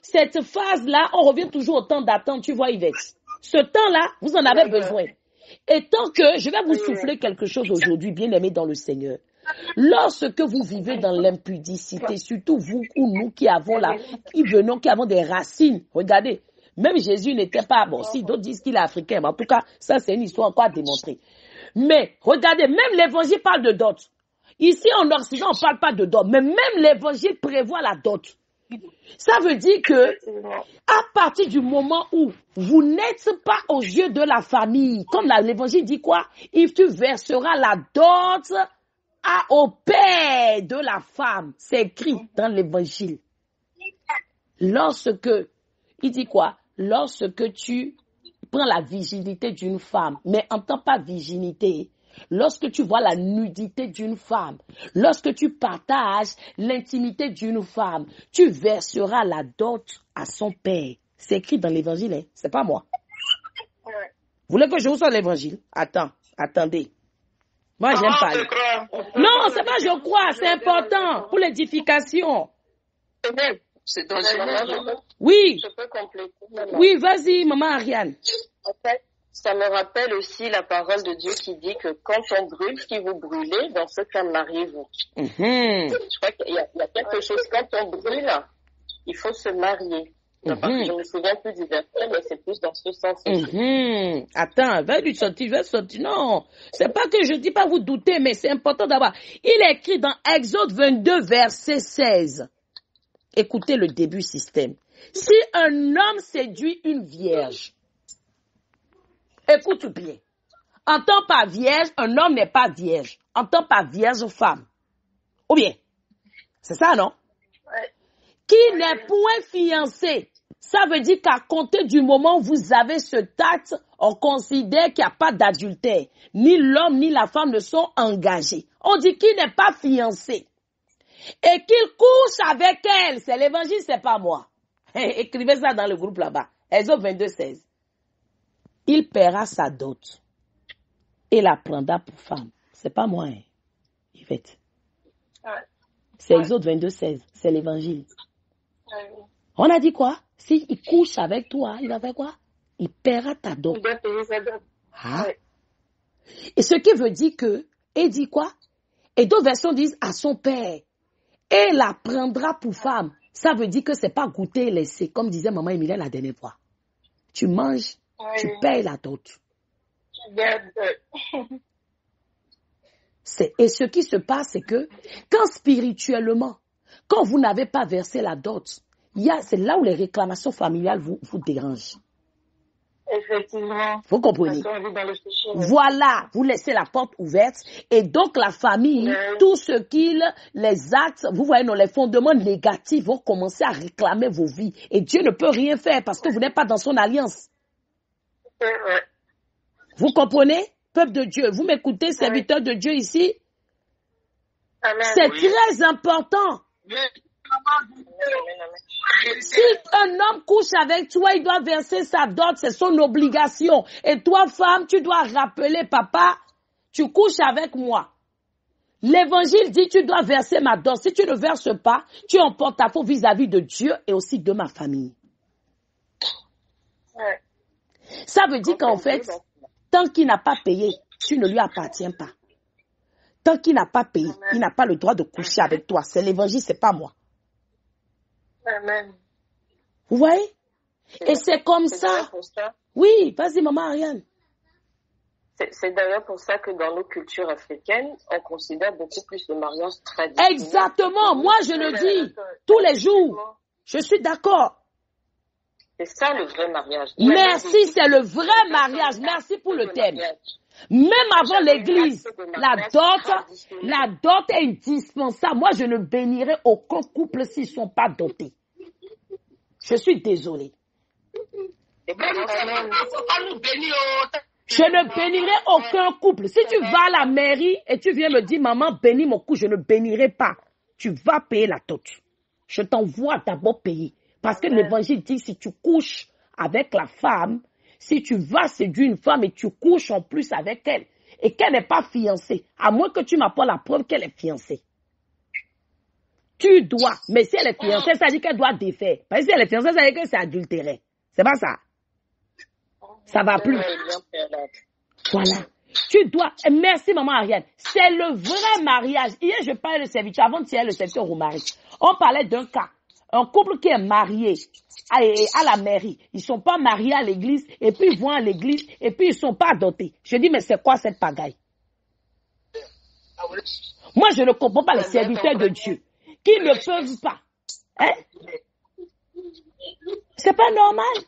Cette phase-là, on revient toujours au temps d'attente, tu vois, Yvette. Ce temps-là, vous en avez besoin. Et tant que, je vais vous souffler quelque chose aujourd'hui, bien aimé dans le Seigneur. Lorsque vous vivez dans l'impudicité, surtout vous ou nous qui avons qui avons des racines, regardez, même Jésus n'était pas, bon, si d'autres disent qu'il est africain, mais en tout cas, ça c'est une histoire encore à démontrer. Mais, regardez, même l'évangile parle de dot. Ici en Occident, on ne parle pas de dot, mais même l'évangile prévoit la dot. Ça veut dire que, à partir du moment où vous n'êtes pas aux yeux de la famille, comme l'évangile dit quoi? Et tu verseras la dot au père de la femme. C'est écrit dans l'évangile. Lorsque, il dit quoi? Lorsque tu prends la virginité d'une femme, mais entends pas virginité. Lorsque tu vois la nudité d'une femme, lorsque tu partages l'intimité d'une femme, tu verseras la dot à son père. C'est écrit dans l'évangile, hein? C'est pas moi. Vous voulez que je vous sorte l'évangile? Attendez. Moi, j'aime pas. Non, c'est pas je crois, c'est important pour l'édification. C'est dans le Oui. Je peux compléter. Oui, vas-y, maman Ariane. En fait, ça me rappelle aussi la parole de Dieu qui dit que quand on brûle, si vous brûlez, dans ce cas, mariez-vous. Je crois qu'il y a quelque chose, quand on brûle, il faut se marier. Parce que je me souviens plus du verset, mais c'est plus dans ce sens. Attends, va lui sortir, je vais sortir. Non, c'est pas que je dis pas vous douter, mais c'est important d'avoir. Il est écrit dans Exode 22, verset 16. Écoutez le début système. Si un homme séduit une vierge, écoute bien. Entends pas vierge, un homme n'est pas vierge. Entends pas vierge femme. Ou bien, c'est ça, non? Qui n'est point fiancé. Ça veut dire qu'à compter du moment où vous avez ce acte, on considère qu'il n'y a pas d'adultère. Ni l'homme ni la femme ne sont engagés. On dit qu'il n'est pas fiancé. Et qu'il couche avec elle. C'est l'évangile, c'est pas moi. Écrivez ça dans le groupe là-bas. Exode 22, 16. Il paiera sa dot et la prendra pour femme. C'est pas moi, hein, Yvette. C'est Exode 22, 16. C'est l'évangile. On a dit quoi? S'il couche avec toi, il va faire quoi? Il paiera ta dot. Il doit payer sa dot. Et ce qui veut dire que, et dit quoi? Et d'autres versions disent à son père. Et la prendra pour femme. Ça veut dire que c'est pas goûter et laisser. Comme disait maman Emilie la dernière fois. Tu manges, tu payes la dot. Et ce qui se passe, c'est que quand spirituellement, quand vous n'avez pas versé la dot, c'est là où les réclamations familiales vous dérangent. Effectivement. Vous comprenez? Voilà, vous laissez la porte ouverte et donc la famille, tout ce les actes, vous voyez, les fondements négatifs vont commencer à réclamer vos vies. Et Dieu ne peut rien faire parce que vous n'êtes pas dans son alliance. Vous comprenez? peuple de Dieu. Vous m'écoutez, serviteurs de Dieu ici? Amen. C'est très important. Si un homme couche avec toi, il doit verser sa dot, c'est son obligation. Et toi, femme, tu dois rappeler, papa, tu couches avec moi. L'évangile dit, tu dois verser ma dot. Si tu ne verses pas, tu es en porte-à-faux vis-à-vis de Dieu et aussi de ma famille. Ouais. Ça veut dire qu'en fait, tant qu'il n'a pas payé, tu ne lui appartiens pas. Tant qu'il n'a pas payé, il n'a pas le droit de coucher avec toi. C'est l'évangile, c'est pas moi. Amen. Vous voyez? Et c'est comme ça. Oui, vas-y, maman Ariane. C'est d'ailleurs pour ça que dans nos cultures africaines, on considère beaucoup plus le mariage traditionnel. Exactement. Moi, je le dis tous les jours. Je suis d'accord. C'est ça le vrai mariage. Merci, c'est le vrai mariage. Merci pour le thème. Même avant l'église, la dot est indispensable. Moi, je ne bénirai aucun couple s'ils ne sont pas dotés. Je suis désolée. Je ne bénirai aucun couple. Si tu vas à la mairie et tu viens me dire, maman, bénis mon couple, je ne bénirai pas. Tu vas payer la dot. Je t'envoie d'abord payer. Parce que l'évangile dit, si tu couches avec la femme, si tu vas séduire une femme et tu couches en plus avec elle, et qu'elle n'est pas fiancée, à moins que tu m'apportes la preuve qu'elle est fiancée. Tu dois, mais si elle est fiancée, ça dit qu'elle doit défaire. Parce que si elle est fiancée, ça dit que c'est adultéré. C'est pas ça. Ça va plus. Voilà. Tu dois, merci maman Ariane, c'est le vrai mariage. Hier, je parlais de serviteur, avant-hier, le serviteur au mari. On parlait d'un cas. Un couple qui est marié à la mairie, ils sont pas mariés à l'église, et puis ils vont à l'église, et puis ils sont pas dotés. Je dis, mais c'est quoi cette pagaille? Moi, je ne comprends pas les serviteurs de Dieu qui ne peuvent pas. Hein? C'est pas normal.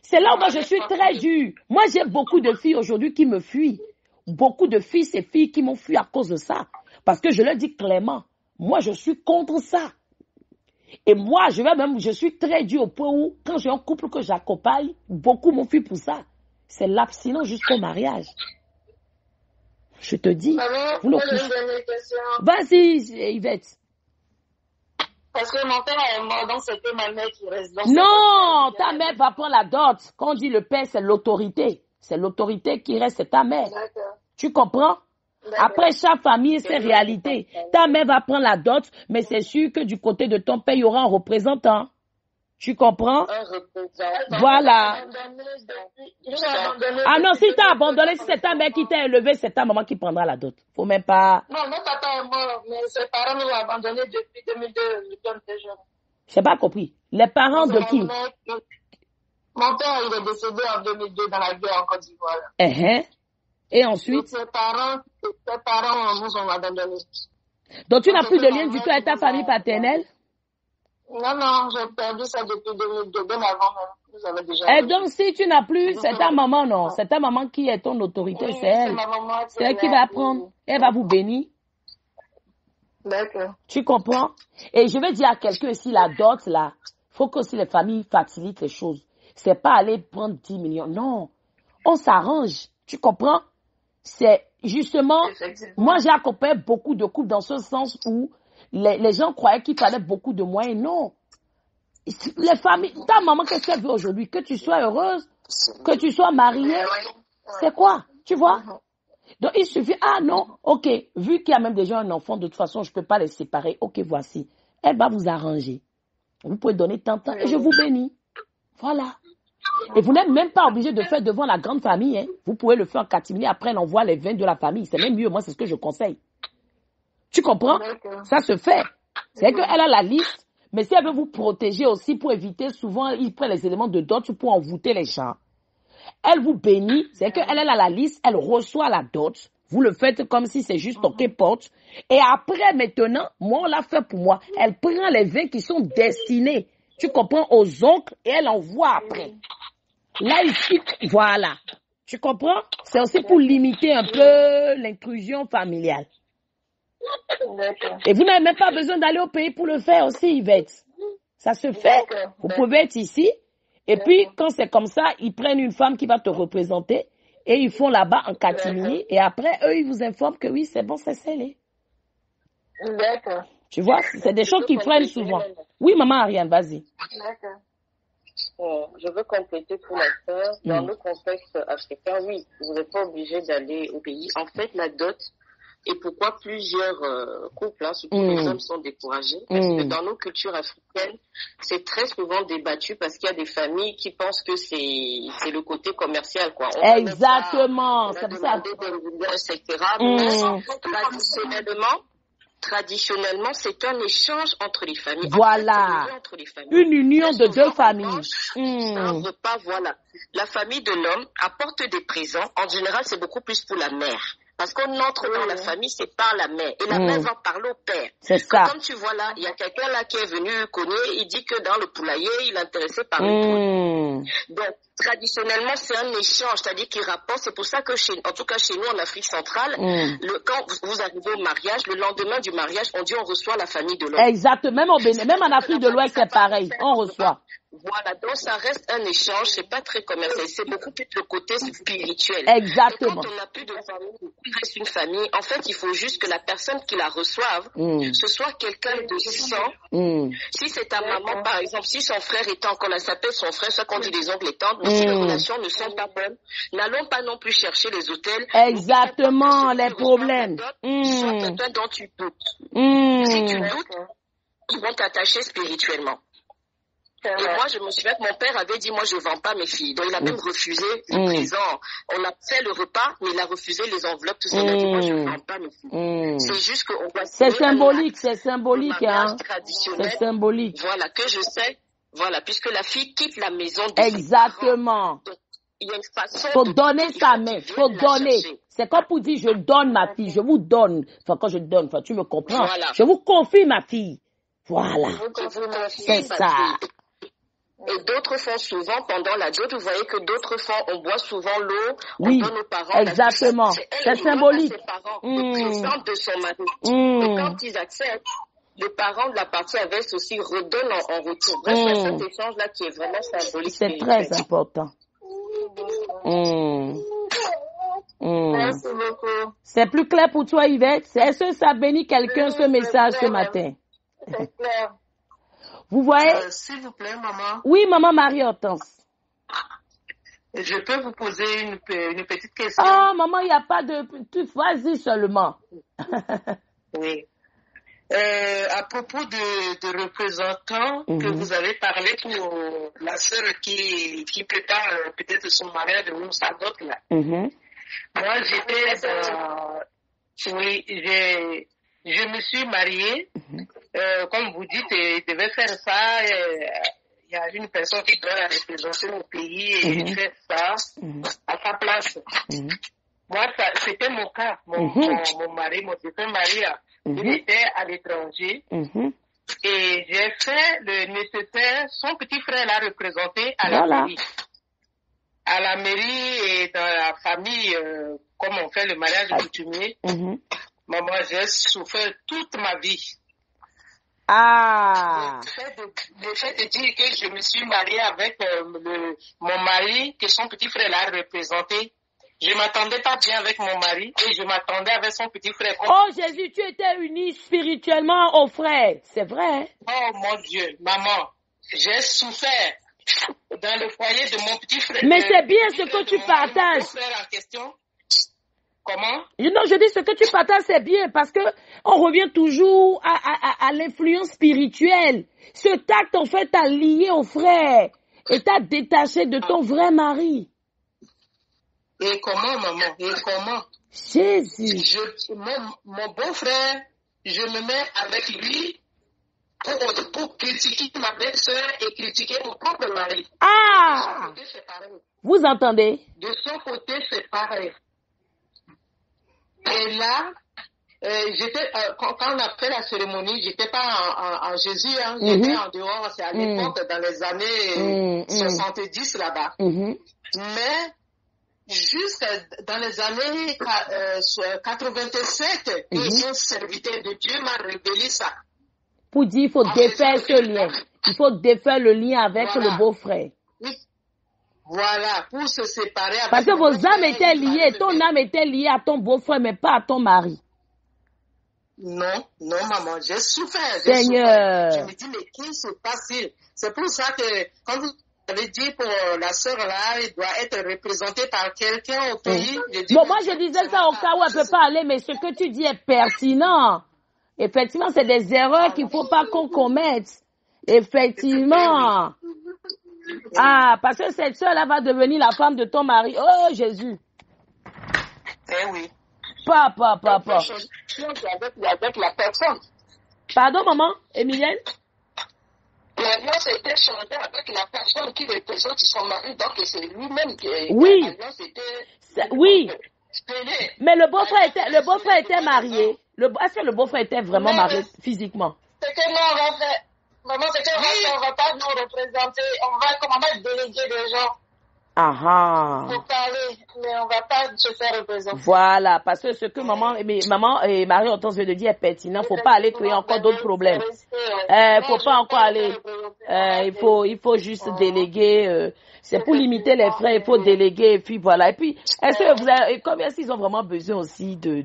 C'est là où moi je suis très dure. Moi, j'ai beaucoup de filles aujourd'hui qui me fuient. Beaucoup de fils et filles qui m'ont fui à cause de ça. Parce que je leur dis clairement, moi, je suis contre ça. Et moi, je suis très dure au point où, quand j'ai un couple que j'accompagne, beaucoup m'ont fui pour ça. C'est l'abstinence jusqu'au mariage. Je te dis. Vas-y, Yvette. Parce que mon père est mort, donc c'était ma mère qui reste dans. Non, ta mère va prendre la dot. Quand on dit le père, c'est l'autorité. C'est l'autorité qui reste, c'est ta mère. D'accord. Tu comprends? Après, chaque famille, c'est réalité. Ta mère va prendre la dot, mais c'est sûr que du côté de ton père, il y aura un représentant. Tu comprends? Un représentant. Voilà. Ah non, si t'as abandonné, si c'est ta mère qui t'a élevé, c'est ta maman qui prendra la dot. Faut même pas. Non, mon papa est mort, mais ses parents nous ont abandonné depuis 2002, nous sommes déjà jeunes. J'ai pas compris. Les parents de qui? Mon père, il est décédé en 2002 dans la guerre en Côte d'Ivoire. Et ensuite? Ses parents nous ont abandonnés. Donc tu n'as plus de lien du tout avec ta famille paternelle? Non, j'ai perdu ça depuis 2002, bien avant même. Vous avez déjà. Et donc si tu n'as plus, c'est ta maman, non? C'est ta maman qui est ton autorité, oui, c'est elle. C'est elle qui va apprendre. Elle va vous bénir. D'accord. Tu comprends? Et je vais dire à quelqu'un ici, la dot, là, faut que aussi les familles facilitent les choses. C'est pas aller prendre 10 millions. Non. On s'arrange. Tu comprends? C'est justement, moi j'ai accompagné beaucoup de couples dans ce sens où les gens croyaient qu'il fallait beaucoup de moyens. Non. Les familles, ta maman, qu'est-ce qu'elle veut aujourd'hui? Que tu sois heureuse, que tu sois mariée. C'est quoi? Tu vois? Donc il suffit, non, ok, vu qu'il y a même déjà un enfant, de toute façon, je ne peux pas les séparer. Ok, voici. Elle va vous arranger. Vous pouvez donner tant de temps et je vous bénis. Voilà. Et vous n'êtes même pas obligé de faire devant la grande famille. Hein. Vous pouvez le faire en catimini, après elle envoie les vins de la famille. C'est même mieux, moi c'est ce que je conseille. Tu comprends? Ça se fait. C'est qu'elle a la liste, mais si elle veut vous protéger aussi pour éviter, souvent ils prennent les éléments de dot pour envoûter les gens. Elle vous bénit, c'est qu'elle a la liste, elle reçoit la dot. Vous le faites comme si c'est juste OK porte. Et après maintenant, moi on l'a fait pour moi. Elle prend les vins qui sont destinés, tu comprends, aux oncles et elle envoie après. Là, ici, voilà. Tu comprends? C'est aussi pour limiter un peu l'intrusion familiale. Et vous n'avez même pas besoin d'aller au pays pour le faire aussi, Yvette. Ça se fait. Vous pouvez être ici. Et puis, quand c'est comme ça, ils prennent une femme qui va te représenter. et ils font là-bas en catimini et après, eux, ils vous informent que oui, c'est bon, c'est scellé. D'accord. Tu vois, c'est des choses qui prennent souvent. Oui, maman Ariane, vas-y. D'accord. Je veux compléter pour la sœur. Dans le contexte africain, oui, vous n'êtes pas obligé d'aller au pays. En fait, la dot, et pourquoi plusieurs couples, surtout les hommes, sont découragés, parce que dans nos cultures africaines, c'est très souvent débattu parce qu'il y a des familles qui pensent que c'est le côté commercial, quoi. Exactement, c'est ça. Etc. Mais traditionnellement, c'est un échange entre les familles. Voilà. En fait, une union de deux familles. Un repas, voilà. La famille de l'homme apporte des présents. En général, c'est beaucoup plus pour la mère. Parce qu'on entre dans la famille, c'est par la mère. Et la mère va parler au père. C'est ça. Comme tu vois là, il y a quelqu'un là qui est venu connaître, il dit que dans le poulailler, il est intéressé par une poule. Donc, traditionnellement, c'est un échange, c'est-à-dire qu'il rapporte. C'est pour ça que, en tout cas chez nous, en Afrique centrale, quand vous arrivez au mariage, le lendemain du mariage, on dit on reçoit la famille de l'homme. Exactement. Même en Afrique de l'Ouest, c'est pareil. On reçoit. Voilà, donc ça reste un échange, c'est pas très commercial, c'est beaucoup plus le côté spirituel. Exactement. Et quand on n'a plus de famille, il reste une famille, en fait, il faut juste que la personne qui la reçoive, ce soit quelqu'un de sang. Si c'est ta maman, par exemple, si son frère est encore là, ça s'appelle son frère, ça qu'on dit les oncles et tantes, mais si les relations ne sont pas bonnes, n'allons pas non plus chercher les hôtels. Exactement, les problèmes. Soit quelqu'un dont tu doutes. Si tu doutes, ils vont t'attacher spirituellement. Et moi, je me souviens que mon père avait dit, moi, je ne vends pas mes filles. Donc, il a même refusé le présent. On a fait le repas, mais il a refusé les enveloppes, tout ça. Il a dit, moi, je ne vends pas mes filles. C'est juste qu'on va... C'est symbolique, c'est hein. C'est symbolique. Voilà, que je sais. Voilà, puisque la fille quitte la maison de Exactement. ses parents. Il y a une façon faut donner sa main, faut donner. C'est comme pour dire, je donne ma fille, je vous donne. Enfin, quand je donne, enfin, tu me comprends. Voilà. Je vous confie ma fille. Voilà. C'est ça. Et d'autres font souvent, pendant la dot, vous voyez que d'autres font, on boit souvent l'eau, oui, on donne aux parents. Exactement. C'est symbolique. Les parents présentent de son mari. Et quand ils acceptent, les parents de la partie adverse aussi redonnent en retour. Bref, c'est cet échange-là qui est vraiment symbolique. C'est très important. Merci beaucoup. C'est plus clair pour toi, Yvette? Est-ce que ça bénit quelqu'un, ce message, ce matin? C'est clair. Vous voyez? S'il vous plaît, maman. Oui, maman Marie-Hortense. Je peux vous poser une petite question? Ah, maman, il n'y a pas de... Vas-y seulement. Oui. À propos de représentants que vous avez parlé pour la sœur qui prépare peut-être son mariage ou sa dot là. Moi, je me suis mariée. Comme vous dites, il devait faire ça. Il y a une personne qui doit représenter mon pays et il fait ça à sa place. Moi, c'était mon cas. Mon mari, mon défunt mari, il était à l'étranger. Et j'ai fait le nécessaire. Son petit frère l'a représenté à la mairie. À la mairie et dans la famille, comme on fait le mariage coutumier. Moi, j'ai souffert toute ma vie. Le fait de dire que je me suis mariée avec mon mari, que son petit frère l'a représenté, je m'attendais pas bien avec mon mari et je m'attendais avec son petit frère. Oh Jésus, tu étais unie spirituellement au frère, c'est vrai? Oh mon Dieu, maman, j'ai souffert dans le foyer de mon petit frère. Mais c'est bien ce que tu partages. Mon frère en question. Comment? Non, je dis ce que tu partages, c'est bien parce que on revient toujours à l'influence spirituelle. Ce tact, en fait, t'a lié au frère et t'a détaché de ton vrai mari. Et comment, maman? Et comment? Jésus. Mon beau-frère, je me mets avec lui pour critiquer ma belle-sœur et critiquer mon propre mari. Ah! De son côté, c'est pareil. Vous entendez? De son côté, c'est pareil. Et là, quand on a fait la cérémonie, j'étais pas en Jésus, j'étais en dehors, c'est à l'époque, dans les années 70 là-bas. Mais, juste dans les années 87, un serviteur de Dieu m'a révélé ça. Pour dire, il faut défaire ce lien. Il faut défaire le lien avec le beau-frère. Oui. Voilà, pour se séparer. Parce que vos âmes étaient liées, ton âme était liée à ton beau-frère, mais pas à ton mari. Non, maman, j'ai souffert. Seigneur. Je me dis, mais qui se passe-t-il? C'est pour ça que, quand vous avez dit pour la sœur là, il doit être représenté par quelqu'un au pays. Bon, moi je disais ça au cas où elle ne peut pas aller, mais ce que tu dis est pertinent. Effectivement, c'est des erreurs qu'il ne faut pas qu'on commette. Effectivement. Ah, parce que cette soeur-là va devenir la femme de ton mari. Oh, Jésus. Eh oui. Papa. Avec la personne. Pardon, maman, Emilienne? L'alliance a été changée avec la personne qui représente son mari, donc c'est lui-même qui est. Oui. L'alliance était. Oui. Mais le beau-frère était marié. Est-ce que le beau-frère était vraiment marié physiquement? C'est que nous, on va faire. Vraiment, c'est qu'on va pas nous représenter. On va déléguer des gens. Pour parler, mais on va pas se faire représenter. Voilà, parce que ce que maman et Marie-Hortense veut dire est pertinent. Faut pas aller créer encore d'autres problèmes. Faut pas encore aller. Il faut juste déléguer. C'est pour limiter les frais, il faut déléguer et puis voilà. Et puis, est-ce que vous avez, combien s'ils ont vraiment besoin aussi de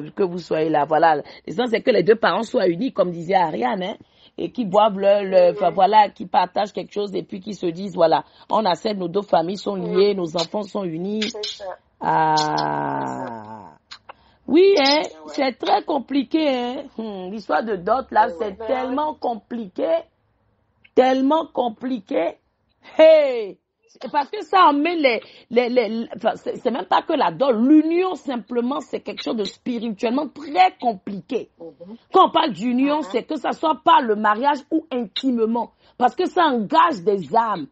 que vous soyez là, voilà. L'essentiel c'est que les deux parents soient unis, comme disait Ariane, hein, et qui boivent voilà, qui partagent quelque chose et puis qui se disent, voilà, on accepte, nos deux familles sont liées, nos enfants sont unis. Oui, hein, c'est très compliqué, hein. L'histoire de dot là, c'est tellement compliqué. Hey! Parce que ça emmène c'est même pas que la dot, l'union simplement, c'est quelque chose de spirituellement très compliqué. Quand on parle d'union, c'est que ça soit pas le mariage ou intimement. Parce que ça engage des âmes.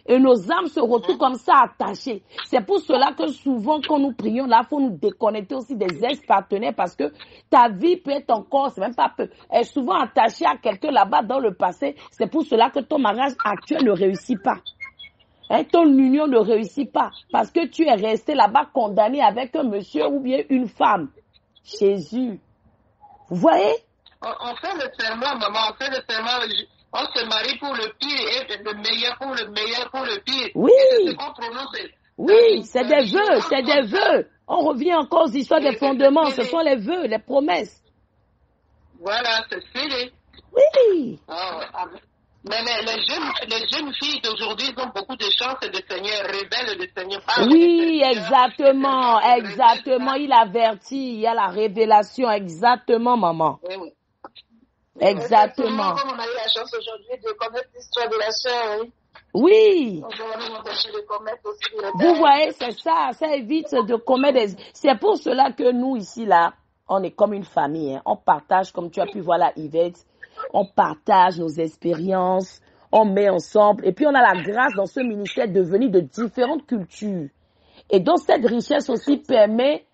Et nos âmes se retrouvent comme ça attachées. C'est pour cela que souvent, quand nous prions, là, il faut nous déconnecter aussi des ex-partenaires parce que ta vie peut être encore, c'est même pas peu, est souvent attachée à quelqu'un là-bas dans le passé. C'est pour cela que ton mariage actuel ne réussit pas. Hein, ton union ne réussit pas parce que tu es resté là-bas condamné avec un monsieur ou bien une femme. Jésus. Vous voyez? On fait le serment, maman, on fait le serment. On se marie pour le pire et le meilleur pour le pire. Oui. Et c'est ce qu'on prononce. Oui, c'est des vœux. On revient encore aux histoires des fondements. Ce sont les vœux, les promesses. Voilà, c'est fini. Oui. Mais les jeunes filles d'aujourd'hui ont beaucoup de chance de Seigneur, révèlent le Seigneur. Oui, exactement. Il avertit, il y a la révélation, exactement, maman. Oui. Exactement. Comme on a eu la chance aujourd'hui de connaître l'histoire de la sœur, oui. Oui. On va nous empêcher de commettre aussi. Vous voyez, c'est ça évite de commettre des... C'est pour cela que nous, ici, là, on est comme une famille. Hein. On partage, comme tu as pu voir là, Yvette, on partage nos expériences, on met ensemble. Et puis, on a la grâce dans ce ministère de venir de différentes cultures. Et donc, cette richesse aussi permet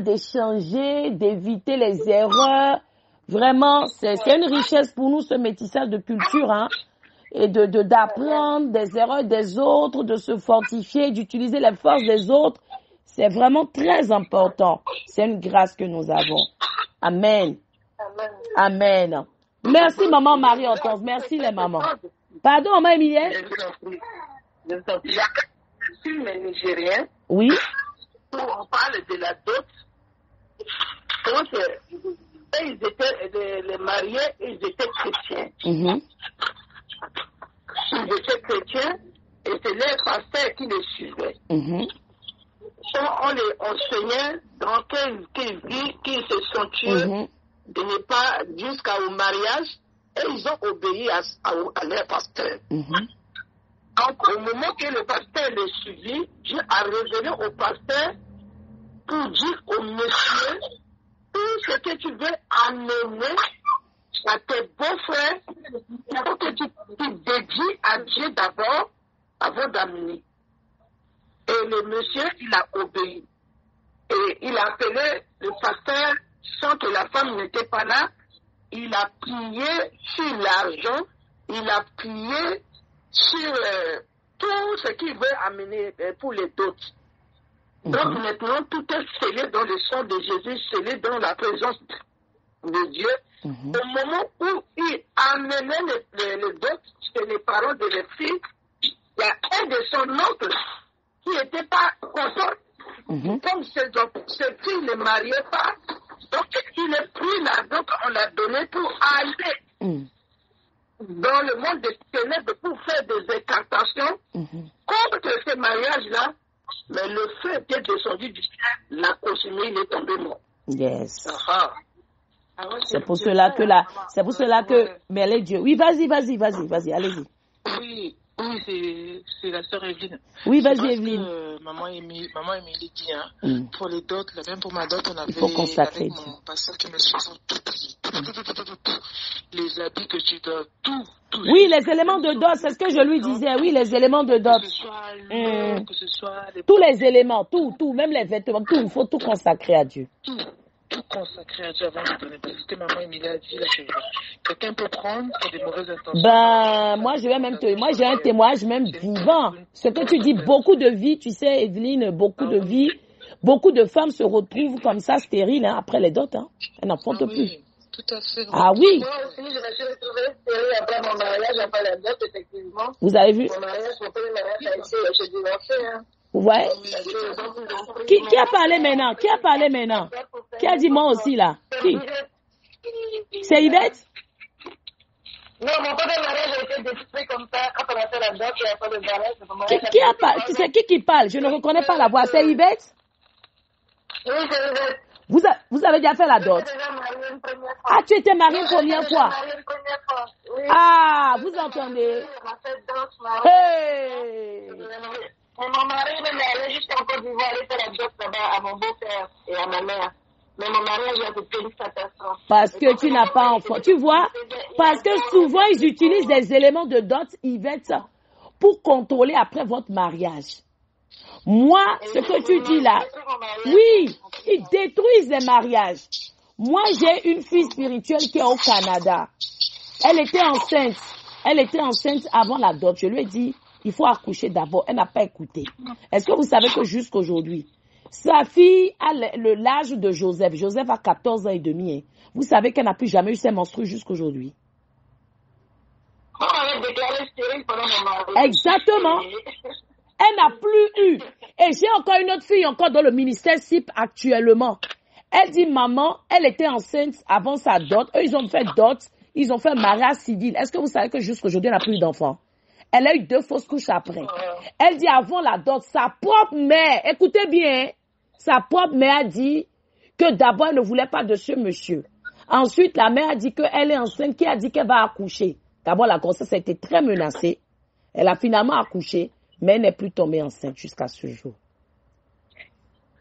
d'échanger, d'éviter les erreurs. Vraiment, c'est une richesse pour nous, ce métissage de culture, hein, et d'apprendre des erreurs des autres, de se fortifier, d'utiliser les forces des autres. C'est vraiment très important. C'est une grâce que nous avons. Amen. Amen. Merci, maman Marie-Hortense. Merci, les mamans. Pardon, maman Emilienne? Il y a les Nigériens. Oui. Où on parle de la dot. Donc, ils étaient les mariés, ils étaient chrétiens. Ils étaient chrétiens et c'est les pasteurs qui les suivaient. On les enseignait dans qu'ils se sont tués de ne pas jusqu'au mariage et ils ont obéi à leur pasteur. Donc au moment que le pasteur les suivit, j'ai revenu au pasteur pour dire au monsieur tout ce que tu veux amener à tes beaux-frères, il faut que tu dédies à Dieu d'abord avant d'amener. Et le monsieur, il a obéi. Et il a appelé le pasteur sans que la femme n'était pas là. Il a prié sur l'argent, il a prié sur tout ce qu'il veut amener pour les dots. Donc maintenant, tout est scellé dans le sang de Jésus, scellé dans la présence de Dieu. Au moment où il amenait les dots chez les parents de les filles, il y a un de son oncle n'était pas content. Comme ces filles ne mariaient pas, donc il est pris là, donc on l'a donné pour aller dans le monde des ténèbres pour faire des incantations contre ce mariage-là. Mais le feu était descendu du ciel, l'a consumé, il est tombé mort. Yes. C'est pour cela que, mais elle est Dieu. Oui, vas-y, allez-y. Oui, c'est la sœur Evelyne. Oui, vas-y, Evelyne. Maman Émilie dit, pour les dots, même pour ma dot, on avait, il faut consacrer avec mon pasteur qui me suivait, tout. Les habits que tu dois, tout. Oui, les éléments de dot, c'est ce que je lui disais. Oui, les éléments de dot. Que ce soit l'eau, que ce soit tous les éléments, tout, même les vêtements, tout, il faut tout consacrer à Dieu. Tout consacré à Dieu avant de donner. Parce que maman Émilie a dit, là, quelqu'un peut prendre pour des mauvaises intentions. Moi, j'ai un témoignage même vivant. Ce que tu dis, beaucoup de vies, tu sais, Evelyne, beaucoup de vies, beaucoup de femmes se retrouvent comme ça, stériles, après les dots, elles n'en font plus. Tout à fait. Ah oui. Moi aussi, je me suis retrouvée stérile après mon mariage, après la dot, effectivement. Vous avez vu? Mon premier mariage a été, je suis divorcée, Vous voyez? Qui a parlé maintenant? Qui a dit moi aussi là? Qui? C'est Yvette? Non, mon premier mariage a été détruit comme ça. Quand on a fait la dot, il n'y a pas de mariage. Qui a parlé? C'est qui parle? Je ne reconnais pas la voix. C'est Yvette? Oui, c'est Yvette. Vous avez déjà fait la dot? Ah, tu étais mariée une première fois? Oui. Ah, vous entendez? Hey! Mon mari me allait jusqu'en Côte d'Ivoire, il fait la dot là-bas à mon beau-père et à ma mère. Mais mon mariage a été une catastrophe. Parce que tu n'as pas enfant. Tu vois? Parce que souvent, ils utilisent des éléments de dot, Yvette, pour contrôler après votre mariage. Moi, ce que tu dis là, oui, ils détruisent les mariages. Moi, j'ai une fille spirituelle qui est au Canada. Elle était enceinte avant la dot. Je lui ai dit, il faut accoucher d'abord. Elle n'a pas écouté. Est-ce que vous savez que jusqu'aujourd'hui, sa fille a l'âge de Joseph. Joseph a 14 ans et demi. Vous savez qu'elle n'a plus jamais eu ses menstrues jusqu'aujourd'hui. Exactement. Elle n'a plus eu. Et j'ai encore une autre fille encore dans le ministère SIP actuellement. Elle dit, maman, elle était enceinte avant sa dot. Eux, ils ont fait dot. Ils ont fait mariage civil. Est-ce que vous savez que jusqu'aujourd'hui, elle n'a plus eu d'enfant? Elle a eu 2 fausses couches après. Elle dit, avant la dot, sa propre mère, écoutez bien, sa propre mère a dit que d'abord, elle ne voulait pas de ce monsieur. Ensuite, la mère a dit qu'elle est enceinte, qui a dit qu'elle va accoucher. D'abord, la grossesse a été très menacée. Elle a finalement accouché, mais elle n'est plus tombée enceinte jusqu'à ce jour.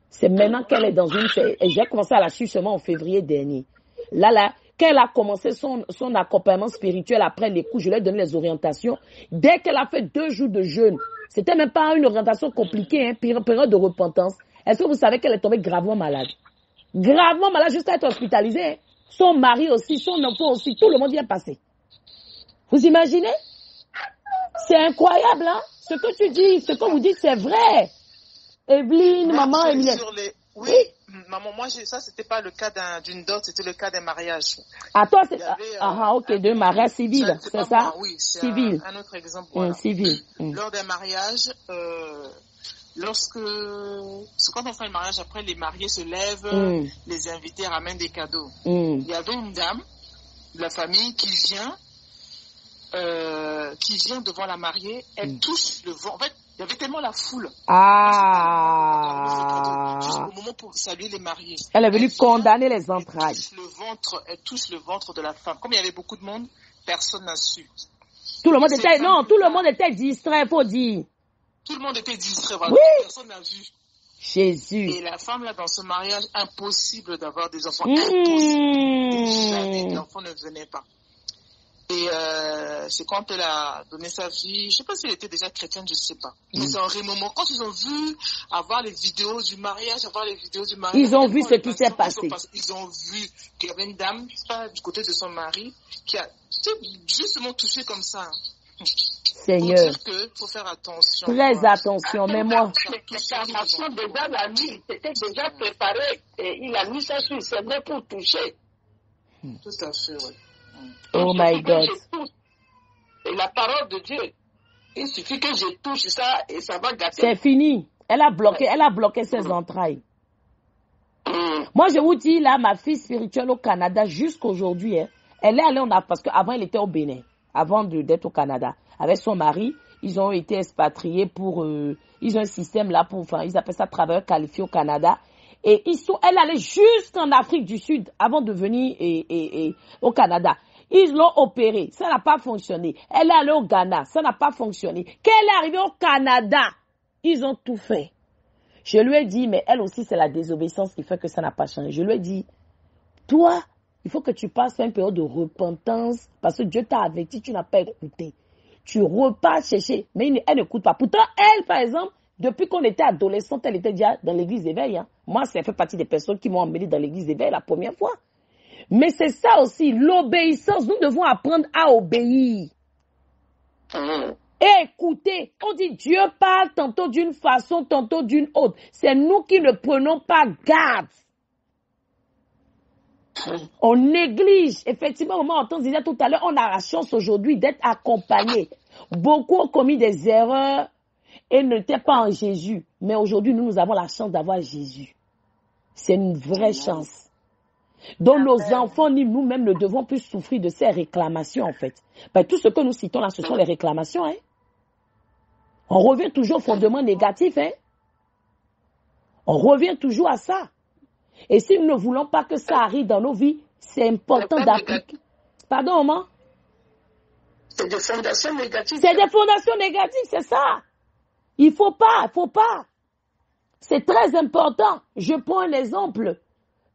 C'est maintenant qu'elle est dans une... Et j'ai commencé à la suivre seulement en février dernier. Là, quand elle a commencé son accompagnement spirituel après les coups, je lui ai donné les orientations. Dès qu'elle a fait 2 jours de jeûne, c'était même pas une orientation compliquée, période de repentance. Est-ce que vous savez qu'elle est tombée gravement malade? Gravement malade jusqu'à être hospitalisée. Son mari aussi, son enfant aussi, tout le monde y est passé. Vous imaginez? C'est incroyable, hein? Ce que tu dis, ce que vous dites, c'est vrai. Evelyne, maman, Emile. Oui, maman, moi, ça, c'était pas le cas d'une dot, c'était le cas d'un mariage. Ah, toi, c'est... ok, de mariage civil, c'est ça? Moi, oui, c'est civil. Un autre exemple. Voilà. Civil. Lors d'un mariage, quand on fait un mariage, après, les mariés se lèvent, les invités ramènent des cadeaux. Il y avait une dame de la famille qui vient devant la mariée, elle touche le vent. En fait, il y avait tellement la foule. Juste au moment pour saluer les mariés. Elle est venue condamner les entrailles. Elle touche le ventre de la femme. Comme il y avait beaucoup de monde, personne n'a su. Tout le monde était distrait, faut dire. Tout le monde était distrait, voilà. Oui. Personne n'a vu. Jésus. Et la femme, là, dans ce mariage, impossible d'avoir des enfants. Impossible. Jamais, l'enfant ne venait pas. Et c'est quand elle a donné sa vie, je ne sais pas si elle était déjà chrétienne, je ne sais pas. Mais c'est un vrai moment. Quand ils ont vu avoir les vidéos du mariage, ils ont vu ce qui s'est passé. Ils ont vu qu'il y avait une dame, pas du côté de son mari, qui a justement touché comme ça. Seigneur. Pour dire qu'il faut faire attention. Très attention, mais moi. C'était déjà préparé. Et il a mis ça sur ses mains pour toucher. Tout à fait, oui. Oh my God. Et la parole de Dieu, il suffit que je touche ça et ça va gâter. C'est fini. Elle a bloqué ses entrailles. Moi, je vous dis, là, ma fille spirituelle au Canada, jusqu'aujourd'hui, elle est allée parce qu'avant, elle était au Bénin, avant d'être au Canada. Avec son mari, ils ont été expatriés ils ont un système là ils appellent ça travailleurs qualifiés au Canada. Et elle allait jusqu'en Afrique du Sud avant de venir au Canada. Ils l'ont opérée, ça n'a pas fonctionné. Elle est allée au Ghana, ça n'a pas fonctionné. Quand elle est arrivée au Canada, ils ont tout fait. Je lui ai dit, mais elle aussi, c'est la désobéissance qui fait que ça n'a pas changé. Je lui ai dit, toi, il faut que tu passes une période de repentance parce que Dieu t'a averti, tu n'as pas écouté. Tu repars chercher, mais elle n'écoute pas. Pourtant, elle, par exemple, depuis qu'on était adolescente, elle était déjà dans l'église d'éveil. Hein. Moi, ça fait partie des personnes qui m'ont emmené dans l'église d'éveil la première fois. Mais c'est ça aussi, l'obéissance. Nous devons apprendre à obéir. Et écoutez, on dit Dieu parle tantôt d'une façon, tantôt d'une autre. C'est nous qui ne prenons pas garde. On néglige. Effectivement, maman, on disait tout à l'heure, on a la chance aujourd'hui d'être accompagnés. Beaucoup ont commis des erreurs et n'étaient pas en Jésus. Mais aujourd'hui, nous avons la chance d'avoir Jésus. C'est une vraie chance. Donc nos enfants, ni nous-mêmes, ne devons plus souffrir de ces réclamations, en fait. Ben, tout ce que nous citons là, ce sont les réclamations. Hein. On revient toujours au fondement négatif. Hein. On revient toujours à ça. Et si nous ne voulons pas que ça arrive dans nos vies, c'est important d'appliquer. Pardon, maman? C'est des fondations négatives. C'est des fondations négatives, c'est ça. Il faut pas. C'est très important. Je prends un exemple.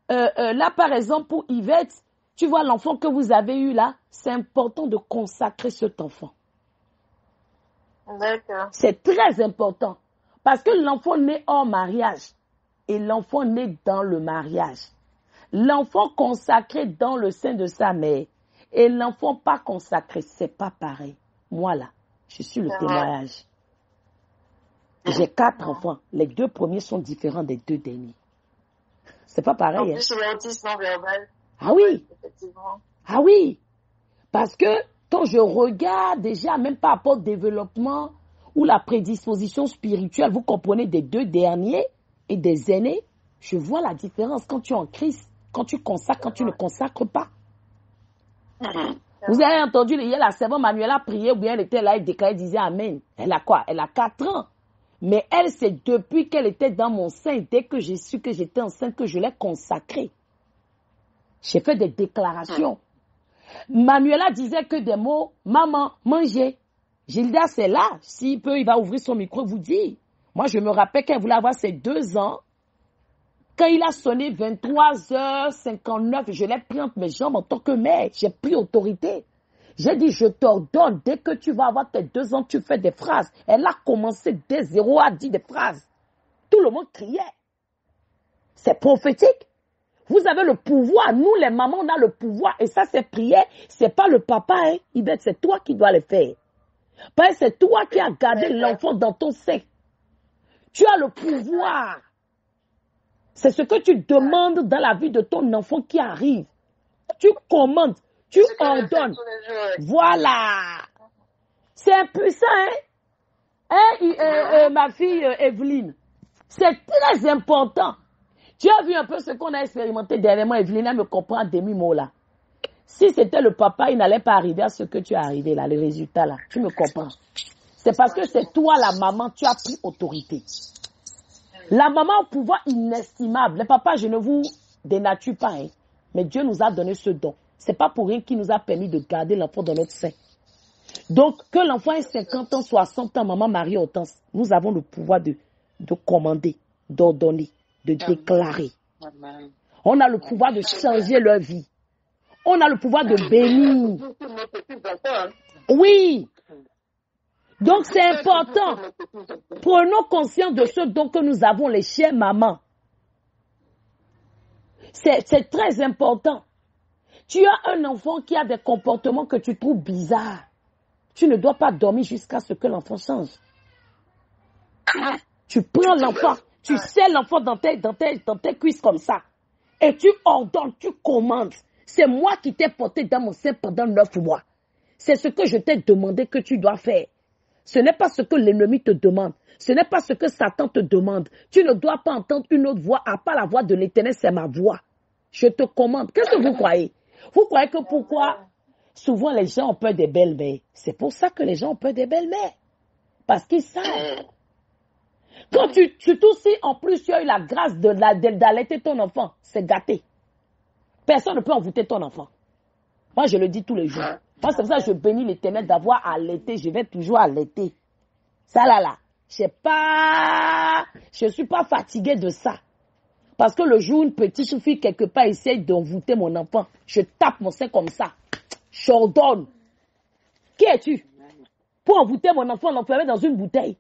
Là, par exemple, pour Yvette, tu vois l'enfant que vous avez eu là, c'est important de consacrer cet enfant. D'accord. C'est très important. Parce que l'enfant naît hors mariage et l'enfant naît dans le mariage. L'enfant consacré dans le sein de sa mère et l'enfant pas consacré, c'est pas pareil. Moi là, je suis le témoignage. J'ai 4 enfants. Les 2 premiers sont différents des 2 derniers. C'est pas pareil. En plus, l'autisme non verbal. Ah oui. Effectivement. Ah oui. Parce que quand je regarde déjà, même par rapport au développement ou la prédisposition spirituelle, vous comprenez, des 2 derniers et des aînés, je vois la différence quand tu es en Christ, quand tu consacres, quand tu ne consacres pas. Vous avez entendu, hier, la servante Manuela priait ou bien elle était là, elle déclarait, elle disait Amen. Elle a quoi? Elle a 4 ans. Mais elle, c'est depuis qu'elle était dans mon sein, dès que j'ai su que j'étais enceinte, que je l'ai consacrée. J'ai fait des déclarations. Manuela disait que des mots, maman, manger. Gilda, c'est là. S'il peut, il va ouvrir son micro et vous dire. Moi, je me rappelle qu'elle voulait avoir ses 2 ans. Quand il a sonné 23h59, je l'ai pris entre mes jambes en tant que mère. J'ai pris autorité. J'ai dit, je t'ordonne, dès que tu vas avoir tes 2 ans, tu fais des phrases. Elle a commencé dès 0 à dire des phrases. Tout le monde criait. C'est prophétique. Vous avez le pouvoir. Nous, les mamans, on a le pouvoir. Et ça, c'est prière. C'est pas le papa, hein. C'est toi qui dois le faire. Parce que c'est toi qui as gardé l'enfant dans ton sein. Tu as le pouvoir. C'est ce que tu demandes dans la vie de ton enfant qui arrive. Tu commandes. Tu ordonnes. Voilà. C'est impuissant, hein? Ma fille Evelyne. C'est très important. Tu as vu un peu ce qu'on a expérimenté dernièrement. Evelyne, elle me comprend à demi-mot là. Si c'était le papa, il n'allait pas arriver à ce que tu as arrivé là, le résultat là. Tu me comprends? C'est parce que c'est toi la maman, tu as pris autorité. La maman a un pouvoir inestimable. Le papa, je ne vous dénature pas, hein. Mais Dieu nous a donné ce don. C'est pas pour rien qu'il nous a permis de garder l'enfant dans notre sein. Donc, que l'enfant ait 50 ans, 60 ans, maman Marie-Hortense, nous avons le pouvoir de commander, d'ordonner, de déclarer. On a le pouvoir de changer leur vie. On a le pouvoir de bénir. Oui. Donc, c'est important. Prenons conscience de ce don que nous avons, les chères mamans. C'est très important. Tu as un enfant qui a des comportements que tu trouves bizarres. Tu ne dois pas dormir jusqu'à ce que l'enfant change. Tu prends l'enfant, tu serres l'enfant dans tes cuisses comme ça. Et tu ordonnes, tu commandes. C'est moi qui t'ai porté dans mon sein pendant 9 mois. C'est ce que je t'ai demandé que tu dois faire. Ce n'est pas ce que l'ennemi te demande. Ce n'est pas ce que Satan te demande. Tu ne dois pas entendre une autre voix, à part la voix de l'Éternel, c'est ma voix. Je te commande. Qu'est-ce que vous croyez? Vous croyez que pourquoi souvent les gens ont peur des belles-mères? C'est pour ça que les gens ont peur des belles-mères. Parce qu'ils savent. Quand surtout si en plus tu as eu la grâce d'allaiter ton enfant, c'est gâté. Personne ne peut envoûter ton enfant. Moi, je le dis tous les jours. Moi, c'est pour ça que je bénis l'Éternel d'avoir allaité. Je vais toujours allaiter. Ça là. Je suis pas fatiguée de ça. Parce que le jour où une petite fille quelque part essaye d'envoûter mon enfant, je tape mon sein comme ça. J'ordonne. Qui es-tu? Pour envoûter mon enfant, l'enfermer dans une bouteille.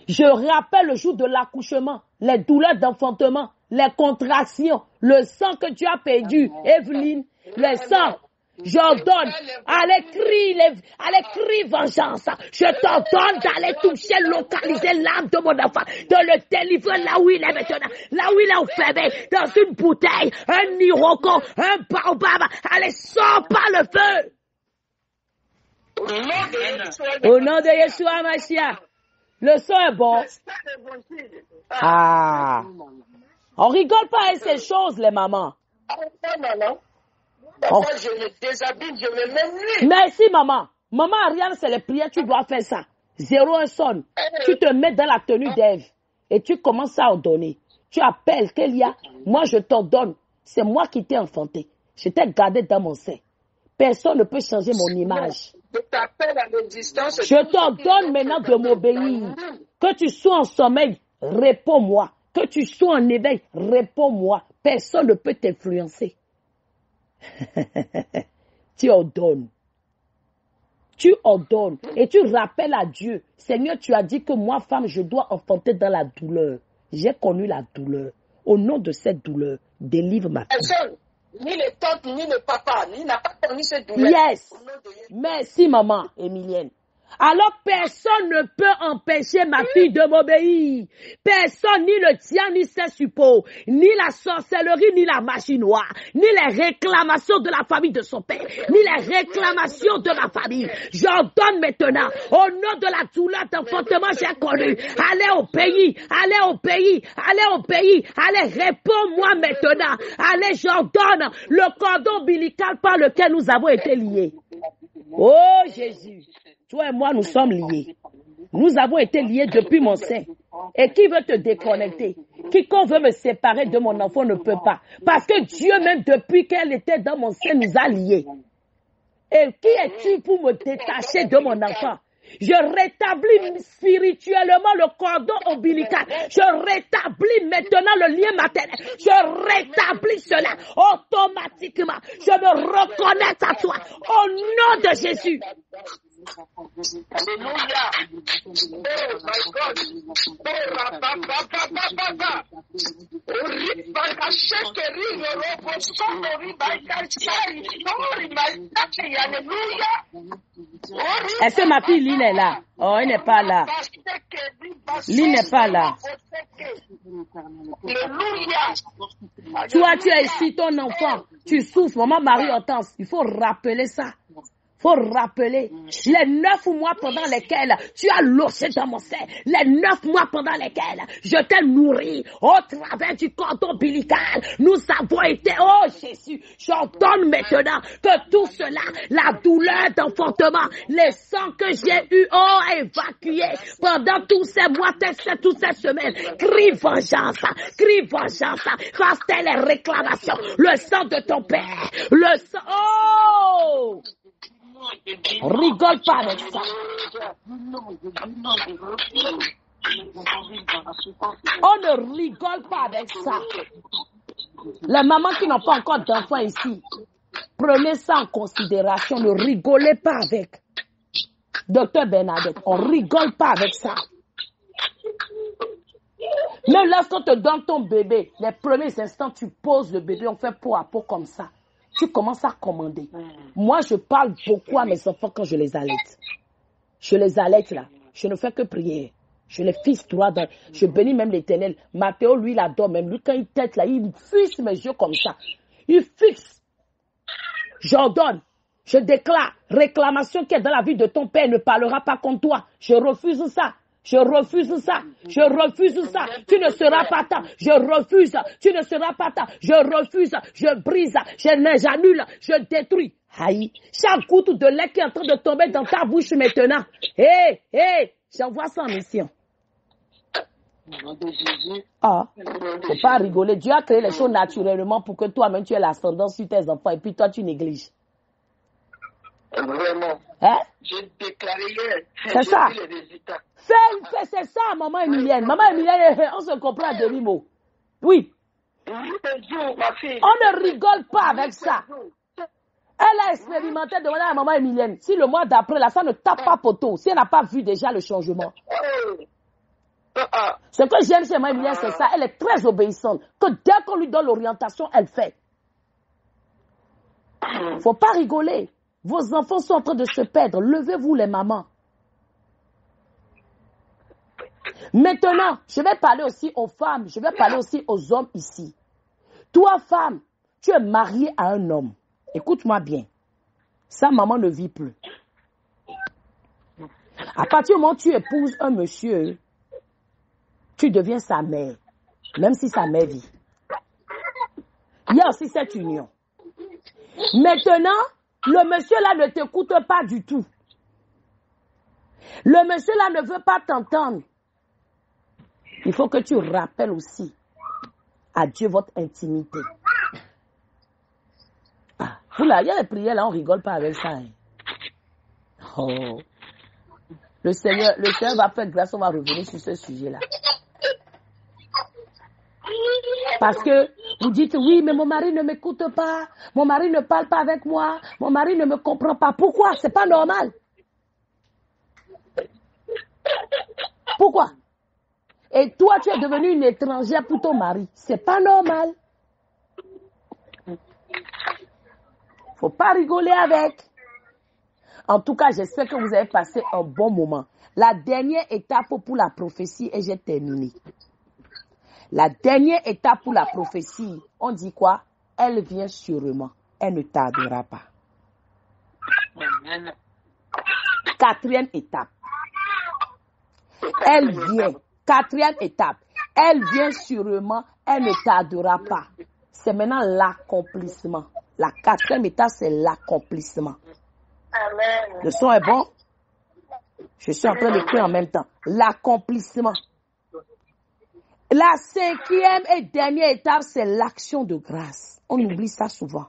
Je rappelle le jour de l'accouchement, les douleurs d'enfantement, les contractions, le sang que tu as perdu, Evelyne, le sang. J'ordonne, allez crie vengeance. Je t'ordonne d'aller toucher, localiser l'âme de mon enfant, de le délivrer là où il est maintenant, là où il est enfermé, dans une bouteille, un iroko, un baobab. Allez, sors par le feu. Au nom de Yeshua Mashiach. Le son est bon. On rigole pas à ces choses, les mamans. Parfois, je me déshabille, je me mets nuit. Merci, maman. Maman Ariane, c'est les prières, tu dois faire ça. 01 sonne. Tu te mets dans la tenue d'Ève et tu commences à ordonner. Tu appelles Kélia. Moi, je t'ordonne. C'est moi qui t'ai enfanté. Je t'ai gardé dans mon sein. Personne ne peut changer mon image. Je t'ordonne maintenant de m'obéir. Que tu sois en sommeil, réponds-moi. Que tu sois en éveil, réponds-moi. Personne ne peut t'influencer. Tu ordonnes. Tu ordonnes. Et tu rappelles à Dieu. Seigneur, tu as dit que moi, femme, je dois enfanter dans la douleur. J'ai connu la douleur. Au nom de cette douleur, délivre ma fille. Ni les tantes, ni le papa, ni n'a pas connu cette douleur. Yes. Merci, maman, Emilienne. Alors personne ne peut empêcher ma fille de m'obéir. Personne, ni le tien, ni ses suppôts, ni la sorcellerie, ni la magie noire, ni les réclamations de la famille de son père, ni les réclamations de ma famille. J'ordonne maintenant, au nom de la douleur d'enfantement j'ai connu, allez au pays, allez au pays, allez au pays, allez, réponds-moi maintenant. Allez, j'ordonne le cordon ombilical par lequel nous avons été liés. Oh Jésus. Toi et moi, nous sommes liés. Nous avons été liés depuis mon sein. Et qui veut te déconnecter? Quiconque veut me séparer de mon enfant ne peut pas. Parce que Dieu, même depuis qu'elle était dans mon sein, nous a liés. Et qui es-tu pour me détacher de mon enfant? Je rétablis spirituellement le cordon ombilical. Je rétablis maintenant le lien maternel. Je rétablis cela automatiquement. Je me reconnais à toi. Au nom de Jésus. Alléluia. Oh my God. Est-ce que ma fille Lynn est là? Oh, elle n'est pas là. Lynn n'est pas là. Toi, tu as ici ton enfant. Tu souffres. Maman Marie-Hortense. Il faut rappeler ça. Faut rappeler les 9 mois pendant lesquels tu as logé dans mon sein, les 9 mois pendant lesquels je t'ai nourri au travers du cordon ombilical. Nous avons été, oh Jésus, j'ordonne maintenant que tout cela, la douleur d'enfantement, les sangs que j'ai eu, oh, évacué pendant tous ces mois, toutes ces semaines, crie vengeance, reste les réclamations, le sang de ton père, le sang, oh! On rigole pas avec ça. On ne rigole pas avec ça. Les mamans qui n'ont pas encore d'enfants ici, prenez ça en considération. Ne rigolez pas avec. Docteur Bernadette, on rigole pas avec ça. Même lorsqu'on te donne ton bébé, les premiers instants, tu poses le bébé, on fait peau à peau comme ça. Tu commences à commander. Moi, je parle beaucoup à mes enfants quand je les allaite. Je les allaite là. Je ne fais que prier. Je les fixe droit dans... Je bénis même l'Éternel. Mathéo, lui, il adore même. Lui, quand il tête là, il fixe mes yeux comme ça. Il fixe. J'ordonne. Je déclare, réclamation qui est dans la vie de ton père ne parlera pas contre toi. Je refuse ça. Je refuse ça. Je refuse ça. Tu ne seras pas ta. Je refuse. Tu ne seras pas ta. Je refuse. Je brise. J'annule. Je détruis. Aïe. Chaque goutte de lait qui est en train de tomber dans ta bouche maintenant. Hé, j'envoie ça en mission. Ah, faut pas rigoler. Dieu a créé les choses naturellement pour que toi-même tu aies l'ascendance sur tes enfants et puis toi tu négliges. Vraiment. Hein? J'ai déclaré hier. C'est ça. C'est ça, maman Emilienne. Maman Emilienne, on se comprend à demi-mot. Oui. On ne rigole pas avec ça. Elle a expérimenté de demander à maman Emilienne. Si le mois d'après, là, ça ne tape pas poteau. Si elle n'a pas vu déjà le changement. Ce que j'aime chez maman Emilienne, c'est ça. Elle est très obéissante. Que dès qu'on lui donne l'orientation, elle fait. Faut pas rigoler. Vos enfants sont en train de se perdre. Levez-vous les mamans. Maintenant, je vais parler aussi aux femmes. Je vais parler aussi aux hommes ici. Toi, femme, tu es mariée à un homme. Écoute-moi bien. Sa maman ne vit plus. À partir du moment où tu épouses un monsieur, tu deviens sa mère. Même si sa mère vit. Il y a aussi cette union. Maintenant, le monsieur là ne t'écoute pas du tout. Le monsieur là ne veut pas t'entendre. Il faut que tu rappelles aussi à Dieu votre intimité. Ah, vous là, il y a les prières là, on rigole pas avec ça. Hein. Oh. Le Seigneur va faire grâce, on va revenir sur ce sujet-là. Parce que vous dites, oui, mais mon mari ne m'écoute pas, mon mari ne parle pas avec moi, mon mari ne me comprend pas. Pourquoi? C'est pas normal. Pourquoi? Et toi, tu es devenue une étrangère pour ton mari. C'est pas normal. Faut pas rigoler avec. En tout cas, j'espère que vous avez passé un bon moment. La dernière étape pour la prophétie, et j'ai terminé. La dernière étape pour la prophétie, on dit quoi? Elle vient sûrement. Elle ne tardera pas. Quatrième étape. Elle vient. Quatrième étape. Elle vient sûrement. Elle ne tardera pas. C'est maintenant l'accomplissement. La quatrième étape, c'est l'accomplissement. Amen. Le son est bon? Je suis en train d'écrire en même temps. L'accomplissement. La cinquième et dernière étape, c'est l'action de grâce. On oublie ça souvent.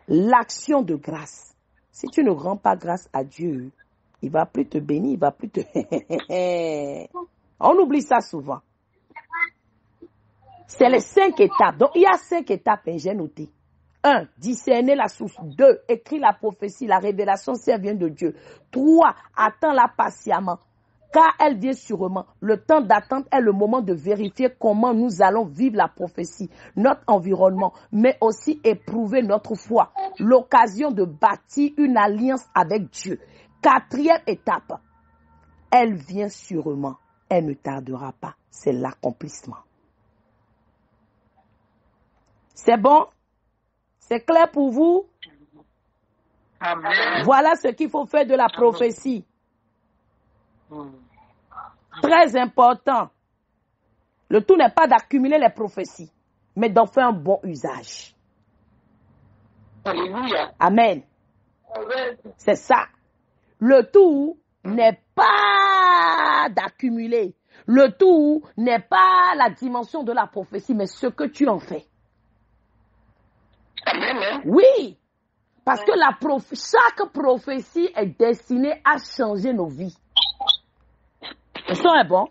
L'action de grâce. Si tu ne rends pas grâce à Dieu, il va plus te bénir, il va plus te... On oublie ça souvent. C'est les 5 étapes. Donc, il y a 5 étapes, et j'ai noté. 1. Discerner la source. 2. Écrire la prophétie, la révélation si elle vient de Dieu. 3. Attends-la patiemment. Car elle vient sûrement. Le temps d'attente est le moment de vérifier comment nous allons vivre la prophétie, notre environnement, mais aussi éprouver notre foi. L'occasion de bâtir une alliance avec Dieu. 4e étape. Elle vient sûrement. Elle ne tardera pas. C'est l'accomplissement. C'est bon? C'est clair pour vous? Amen. Voilà ce qu'il faut faire de la prophétie. Très important. Le tout n'est pas d'accumuler les prophéties, mais d'en faire un bon usage. Alléluia. Amen. Amen. C'est ça. Le tout n'est pas d'accumuler. Le tout n'est pas la dimension de la prophétie, mais ce que tu en fais. Amen. Oui. Parce que chaque prophétie est destinée à changer nos vies. Le son est bon.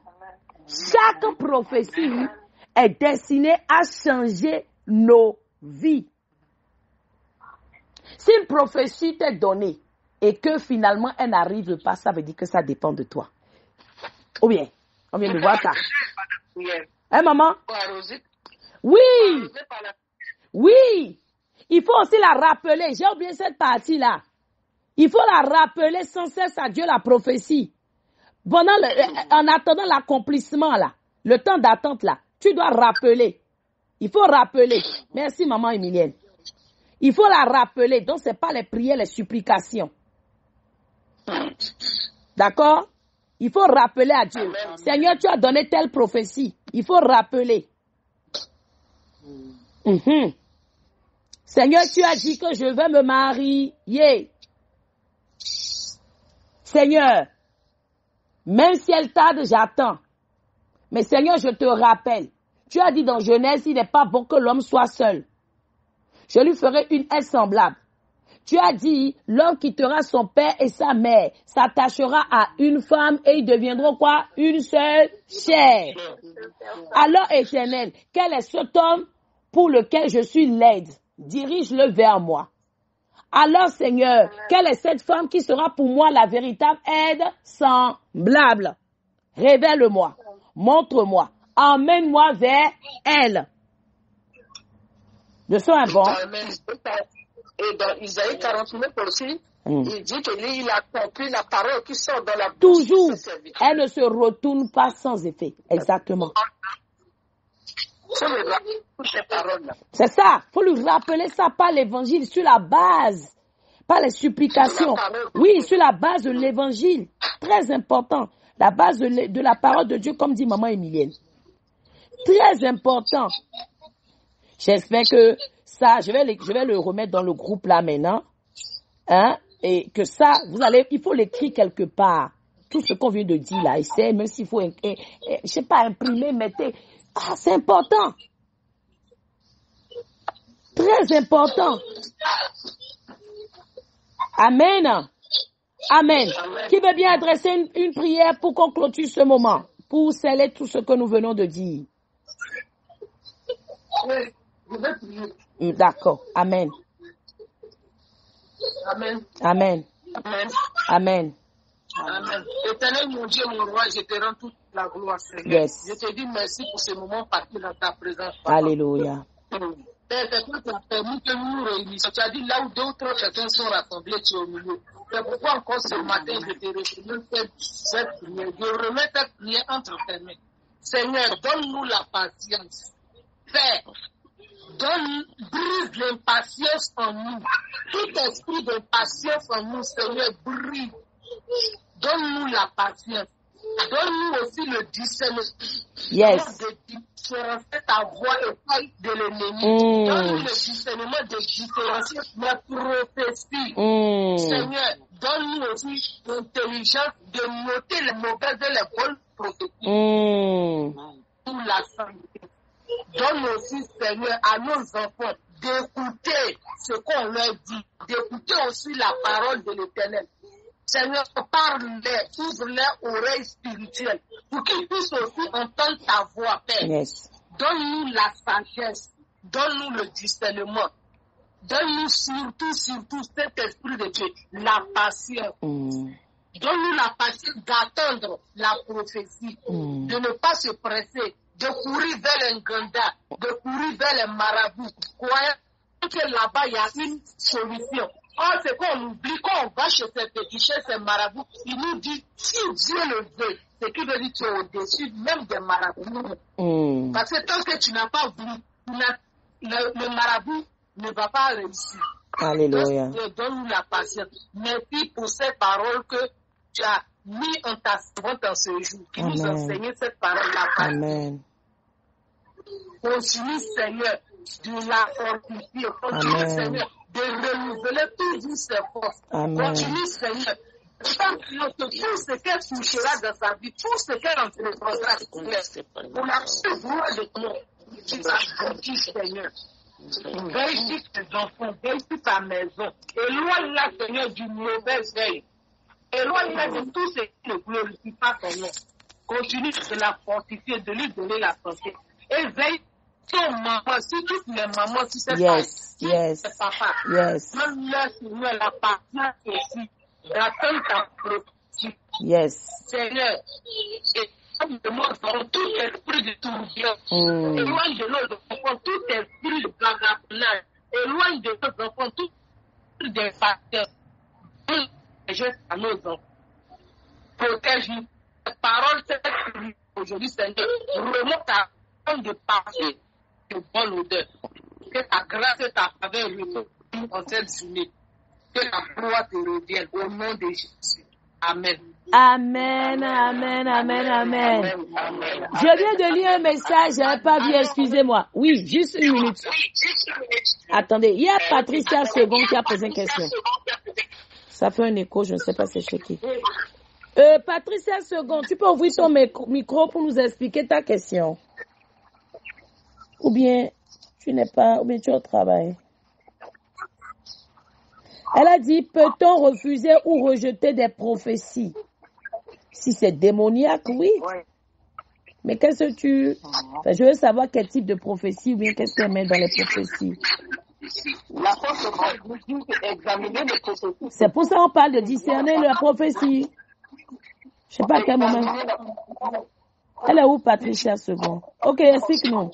Chaque prophétie est destinée à changer nos vies. Si une prophétie t'est donnée et que finalement elle n'arrive pas, ça veut dire que ça dépend de toi. Ou bien, on vient de voir ça. Hein, maman? Oui. Oui. Il faut aussi la rappeler. J'ai oublié cette partie-là. Il faut la rappeler sans cesse à Dieu, la prophétie. En attendant l'accomplissement, là, le temps d'attente, là, tu dois rappeler. Il faut rappeler. Merci, maman Emilienne. Il faut la rappeler. Donc, ce n'est pas les prières, les supplications. D'accord? Il faut rappeler à Dieu. Seigneur, tu as donné telle prophétie. Il faut rappeler. Seigneur, tu as dit que je vais me marier. Seigneur, même si elle tarde, j'attends. Mais Seigneur, je te rappelle. Tu as dit dans Genèse, il n'est pas bon que l'homme soit seul. Je lui ferai une aide semblable. Tu as dit, l'homme quittera son père et sa mère, s'attachera à une femme et ils deviendront quoi? Une seule chair. Alors, Éternel, quel est cet homme pour lequel je suis l'aide? Dirige-le vers moi. Alors, Seigneur, quelle est cette femme qui sera pour moi la véritable aide semblable? Révèle-moi, montre-moi, emmène-moi vers elle. Le son est bon. Et dans Isaïe 49 aussi, il dit qu'il a compris la parole qui sort de la bouche. Toujours, elle ne se retourne pas sans effet. Exactement. C'est ça, il faut lui rappeler ça par l'évangile, sur la base, par les supplications. Oui, sur la base de l'évangile. Très important. La base de la parole de Dieu, comme dit maman Emilienne. Très important. J'espère que ça, je vais le remettre dans le groupe là maintenant. Hein? Et que ça, il faut l'écrire quelque part. Tout ce qu'on vient de dire là, essayez, même s'il faut, je sais pas, imprimer, mettez. Ah, c'est important. Très important. Amen. Amen. Qui veut bien adresser une prière pour qu'on clôture ce moment, pour sceller tout ce que nous venons de dire? D'accord. Amen. Amen. Amen. Amen. Amen. Amen. Éternel, mon Dieu, mon roi, je te rends toute la gloire, Seigneur. Yes. Je te dis merci pour ce moment passé dans ta présence. Papa. Alléluia. Père, c'est toi qui as permis que nous nous réunissions. Tu as dit là où d'autres personnes sont rassemblées, tu es au milieu. C'est pourquoi encore ce matin, je te remets cette prière. Je remets cette prière entre tes mains. Seigneur, donne-nous la patience. Père, brise l'impatience en nous. Tout esprit d'impatience en nous, Seigneur, brise. Donne-nous la patience. Donne-nous aussi le discernement. Yes. De différencier ta voix et celle de l'ennemi. Donne-nous le discernement de différencier la prophétie. Seigneur, donne-nous aussi l'intelligence de noter les mauvaises et les bonnes prophéties. Pour la santé. Donne aussi, Seigneur, à nos enfants d'écouter ce qu'on leur dit, d'écouter aussi la parole de l'Éternel. Seigneur, parle-les, ouvre-les oreilles spirituelles pour qu'ils puissent aussi entendre ta voix, Père. Yes. Donne-nous la sagesse, donne-nous le discernement, donne-nous surtout cet esprit de Dieu, la patience. Donne-nous la patience d'attendre la prophétie, de ne pas se presser, de courir vers l'Inganda, de courir vers les marabouts, croyant que là-bas il y a une solution. Or, c'est qu'on oublie, quand on va chez ces petits, chez ces marabouts, il nous dit, si Dieu le veut, c'est qu'il veut dire que tu es au-dessus même des marabouts. Parce que tant que tu n'as pas voulu, le marabout ne va pas réussir. Alléluia. Donc, donne-nous la patience. Merci pour ces paroles que tu as mis en ta servante en ce jour, qui nous enseigne cette parole-là. Amen. Continue, Seigneur, de la fortifier. Continue, Seigneur, de renouveler toujours ses forces. Continue, Seigneur. Tout ce qu'elle touchera dans sa vie, tout ce qu'elle entreprendra, pour la seule gloire de ton nom, tu vas conduire, Seigneur. Veille sur tes enfants, veille sur ta maison. Éloigne-la, Seigneur, du mauvais veille. Éloigne-la de tout ce qui ne glorifie pas ton nom. Continue de la fortifier, de lui donner la santé. Et veille sur maman, sur toutes les mamans, si c'est pas, si c'est papa. Donne-leur, Seigneur, la patience aussi, d'attendre ta prophétie. Seigneur, éloigne de nos enfants tout esprit de tourbillon. Éloigne de nos enfants tout esprit de vagabondage. Éloigne de nos enfants tout esprit d'impatience. Donne à nos enfants. Protège-nous. La parole, c'est aujourd'hui, Seigneur, remonte à de passer de bonne odeur. Que ta grâce et ta faveur remontent dans cette journée. Que la gloire te revienne au nom de Jésus. Amen. Amen, amen, amen, amen. Je viens de lire un message, je n'avais pas vu, excusez-moi. Oui, juste une minute. Attendez, il y a Patricia Second qui a posé une question. Ça fait un écho, je ne sais pas c'est chez qui. Patricia Second, tu peux ouvrir ton micro pour nous expliquer ta question. Ou bien tu n'es pas, ou bien tu es au travail. Elle a dit, peut-on refuser ou rejeter des prophéties? Si c'est démoniaque, oui. Mais qu'est-ce que tu... Enfin, je veux savoir quel type de prophétie ou bien qu'est-ce qu'elle met dans les prophéties. C'est pour ça qu'on parle de discerner la prophétie. Je sais pas à quel moment. Elle est où, Patricia Second? Ok, explique-nous.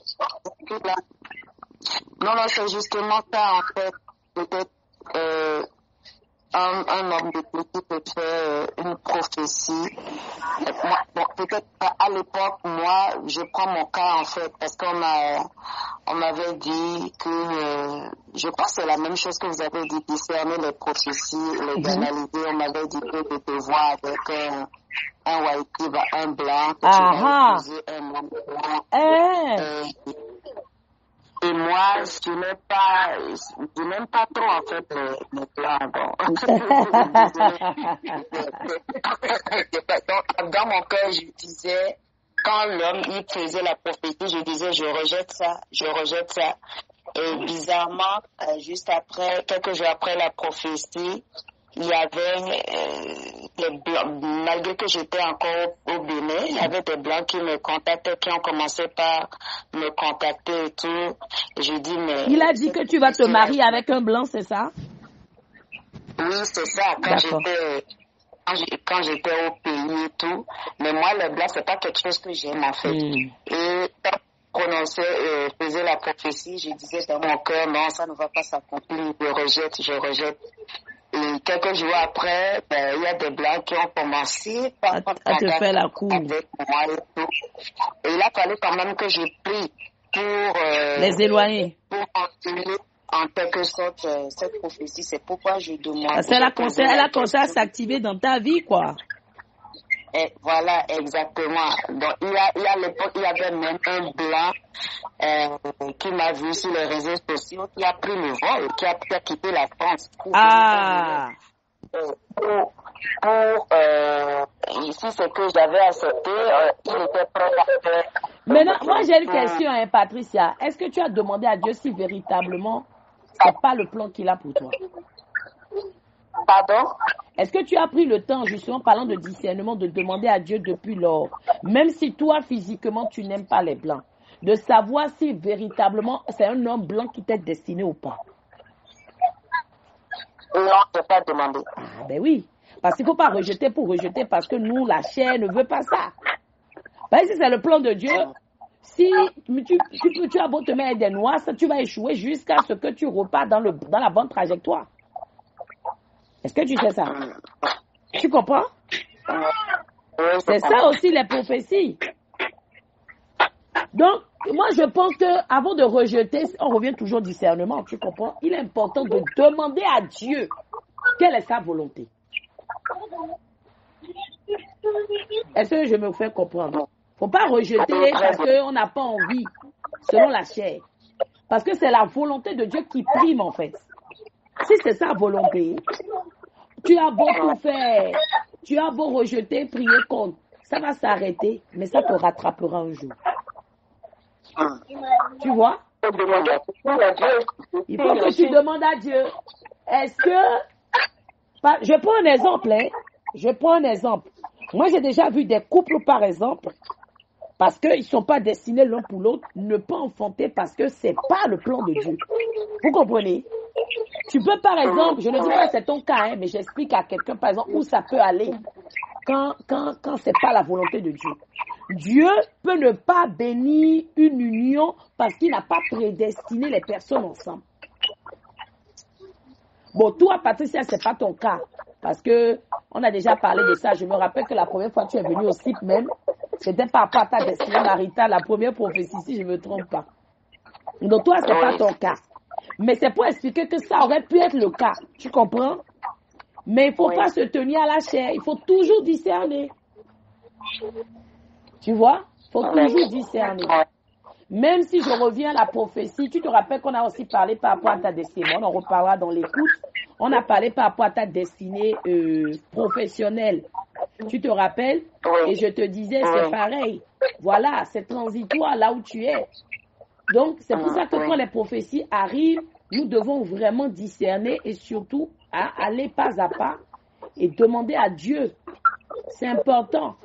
Non, c'est justement ça, en fait. Peut-être un homme de Dieu qui peut faire une prophétie. Peut-être à l'époque, moi, je prends mon cas, en fait, parce qu'on m'avait dit que, je pense que c'est la même chose que vous avez dit, discerner les prophéties, les banalités. On m'avait dit que de te voir avec un white, un blanc, que tu vas épouser un homme blanc. Et moi, je n'aime pas trop, en fait, les blancs. Donc, dans mon cœur, je disais, quand l'homme, il faisait la prophétie, je disais, je rejette ça. Et bizarrement, juste après, quelques jours après la prophétie, il y avait des blancs, malgré que j'étais encore au Bénin, il y avait des blancs qui me contactaient, qui ont commencé par me contacter et tout. Et je dis, mais... Il a dit que tu vas te marier avec un blanc, c'est ça? Oui, c'est ça. Quand j'étais au pays et tout. Mais moi, le blanc, c'est pas quelque chose que j'aime, en fait. Et quand je faisais la prophétie, je disais dans mon cœur, non, ça ne va pas s'accomplir, je rejette. Et quelques jours après, il y a des blancs qui ont commencé à te faire la cour avec moi et tout. Et il a fallu quand même que je prie pour les éloigner. Pour continuer en quelque sorte cette prophétie. C'est pourquoi je demande. Parce qu'elle a commencé à s'activer dans ta vie, quoi. Et voilà, exactement. Donc, il y a l'époque, il y avait même un blanc qui m'a vu sur les réseaux sociaux, qui a pris le vol, qui a quitté la France. Ici, ce que j'avais accepté, il était prêt à faire. Maintenant, moi, j'ai une question, Patricia. Est-ce que tu as demandé à Dieu si véritablement, c'est pas le plan qu'il a pour toi? Pardon? Est-ce que tu as pris le temps, justement, parlant de discernement, de demander à Dieu depuis lors, même si toi, physiquement, tu n'aimes pas les blancs, de savoir si véritablement c'est un homme blanc qui t'est destiné ou pas? Non, je n'ai pas demandé. Ah, ben oui. Parce qu'il ne faut pas rejeter pour rejeter, parce que nous, la chair ne veut pas ça. Ben, si c'est le plan de Dieu, si tu as beau te mettre des noix, ça, tu vas échouer jusqu'à ce que tu repars dans la bonne trajectoire. Est-ce que tu sais ça? Tu comprends? C'est ça aussi les prophéties. Donc, moi je pense que avant de rejeter, on revient toujours au discernement, tu comprends? Il est important de demander à Dieu quelle est sa volonté. Est-ce que je me fais comprendre? Faut pas rejeter parce qu'on n'a pas envie, selon la chair. Parce que c'est la volonté de Dieu qui prime en fait. Si c'est sa volonté, tu as beau tout faire, tu as beau rejeter, prier contre, ça va s'arrêter, mais ça te rattrapera un jour. Tu vois? Il faut que tu demandes à Dieu. Est-ce que... Je prends un exemple. Moi, j'ai déjà vu des couples, par exemple, parce qu'ils ne sont pas destinés l'un pour l'autre, ne pas enfanter parce que ce n'est pas le plan de Dieu. Vous comprenez? Tu peux, par exemple, je ne dis pas que c'est ton cas, mais j'explique à quelqu'un, par exemple, où ça peut aller quand ce n'est pas la volonté de Dieu. Dieu peut ne pas bénir une union parce qu'il n'a pas prédestiné les personnes ensemble. Bon, toi, Patricia, ce n'est pas ton cas. Parce que on a déjà parlé de ça. Je me rappelle que la première fois que tu es venue au site même, c'était par rapport à ta destinée maritale, la première prophétie, si je ne me trompe pas. Donc toi, ce n'est pas ton cas. Mais c'est pour expliquer que ça aurait pu être le cas. Tu comprends? Mais il ne faut pas se tenir à la chair. Il faut toujours discerner. Tu vois? Il faut toujours discerner. Même si je reviens à la prophétie, tu te rappelles qu'on a aussi parlé par rapport à ta destinée. On en reparlera dans l'écoute. On a parlé par rapport à ta destinée professionnelle. Tu te rappelles? Et je te disais, c'est pareil. Voilà, c'est transitoire là où tu es. Donc, c'est pour ça que quand les prophéties arrivent, nous devons vraiment discerner et surtout aller pas à pas et demander à Dieu. C'est important.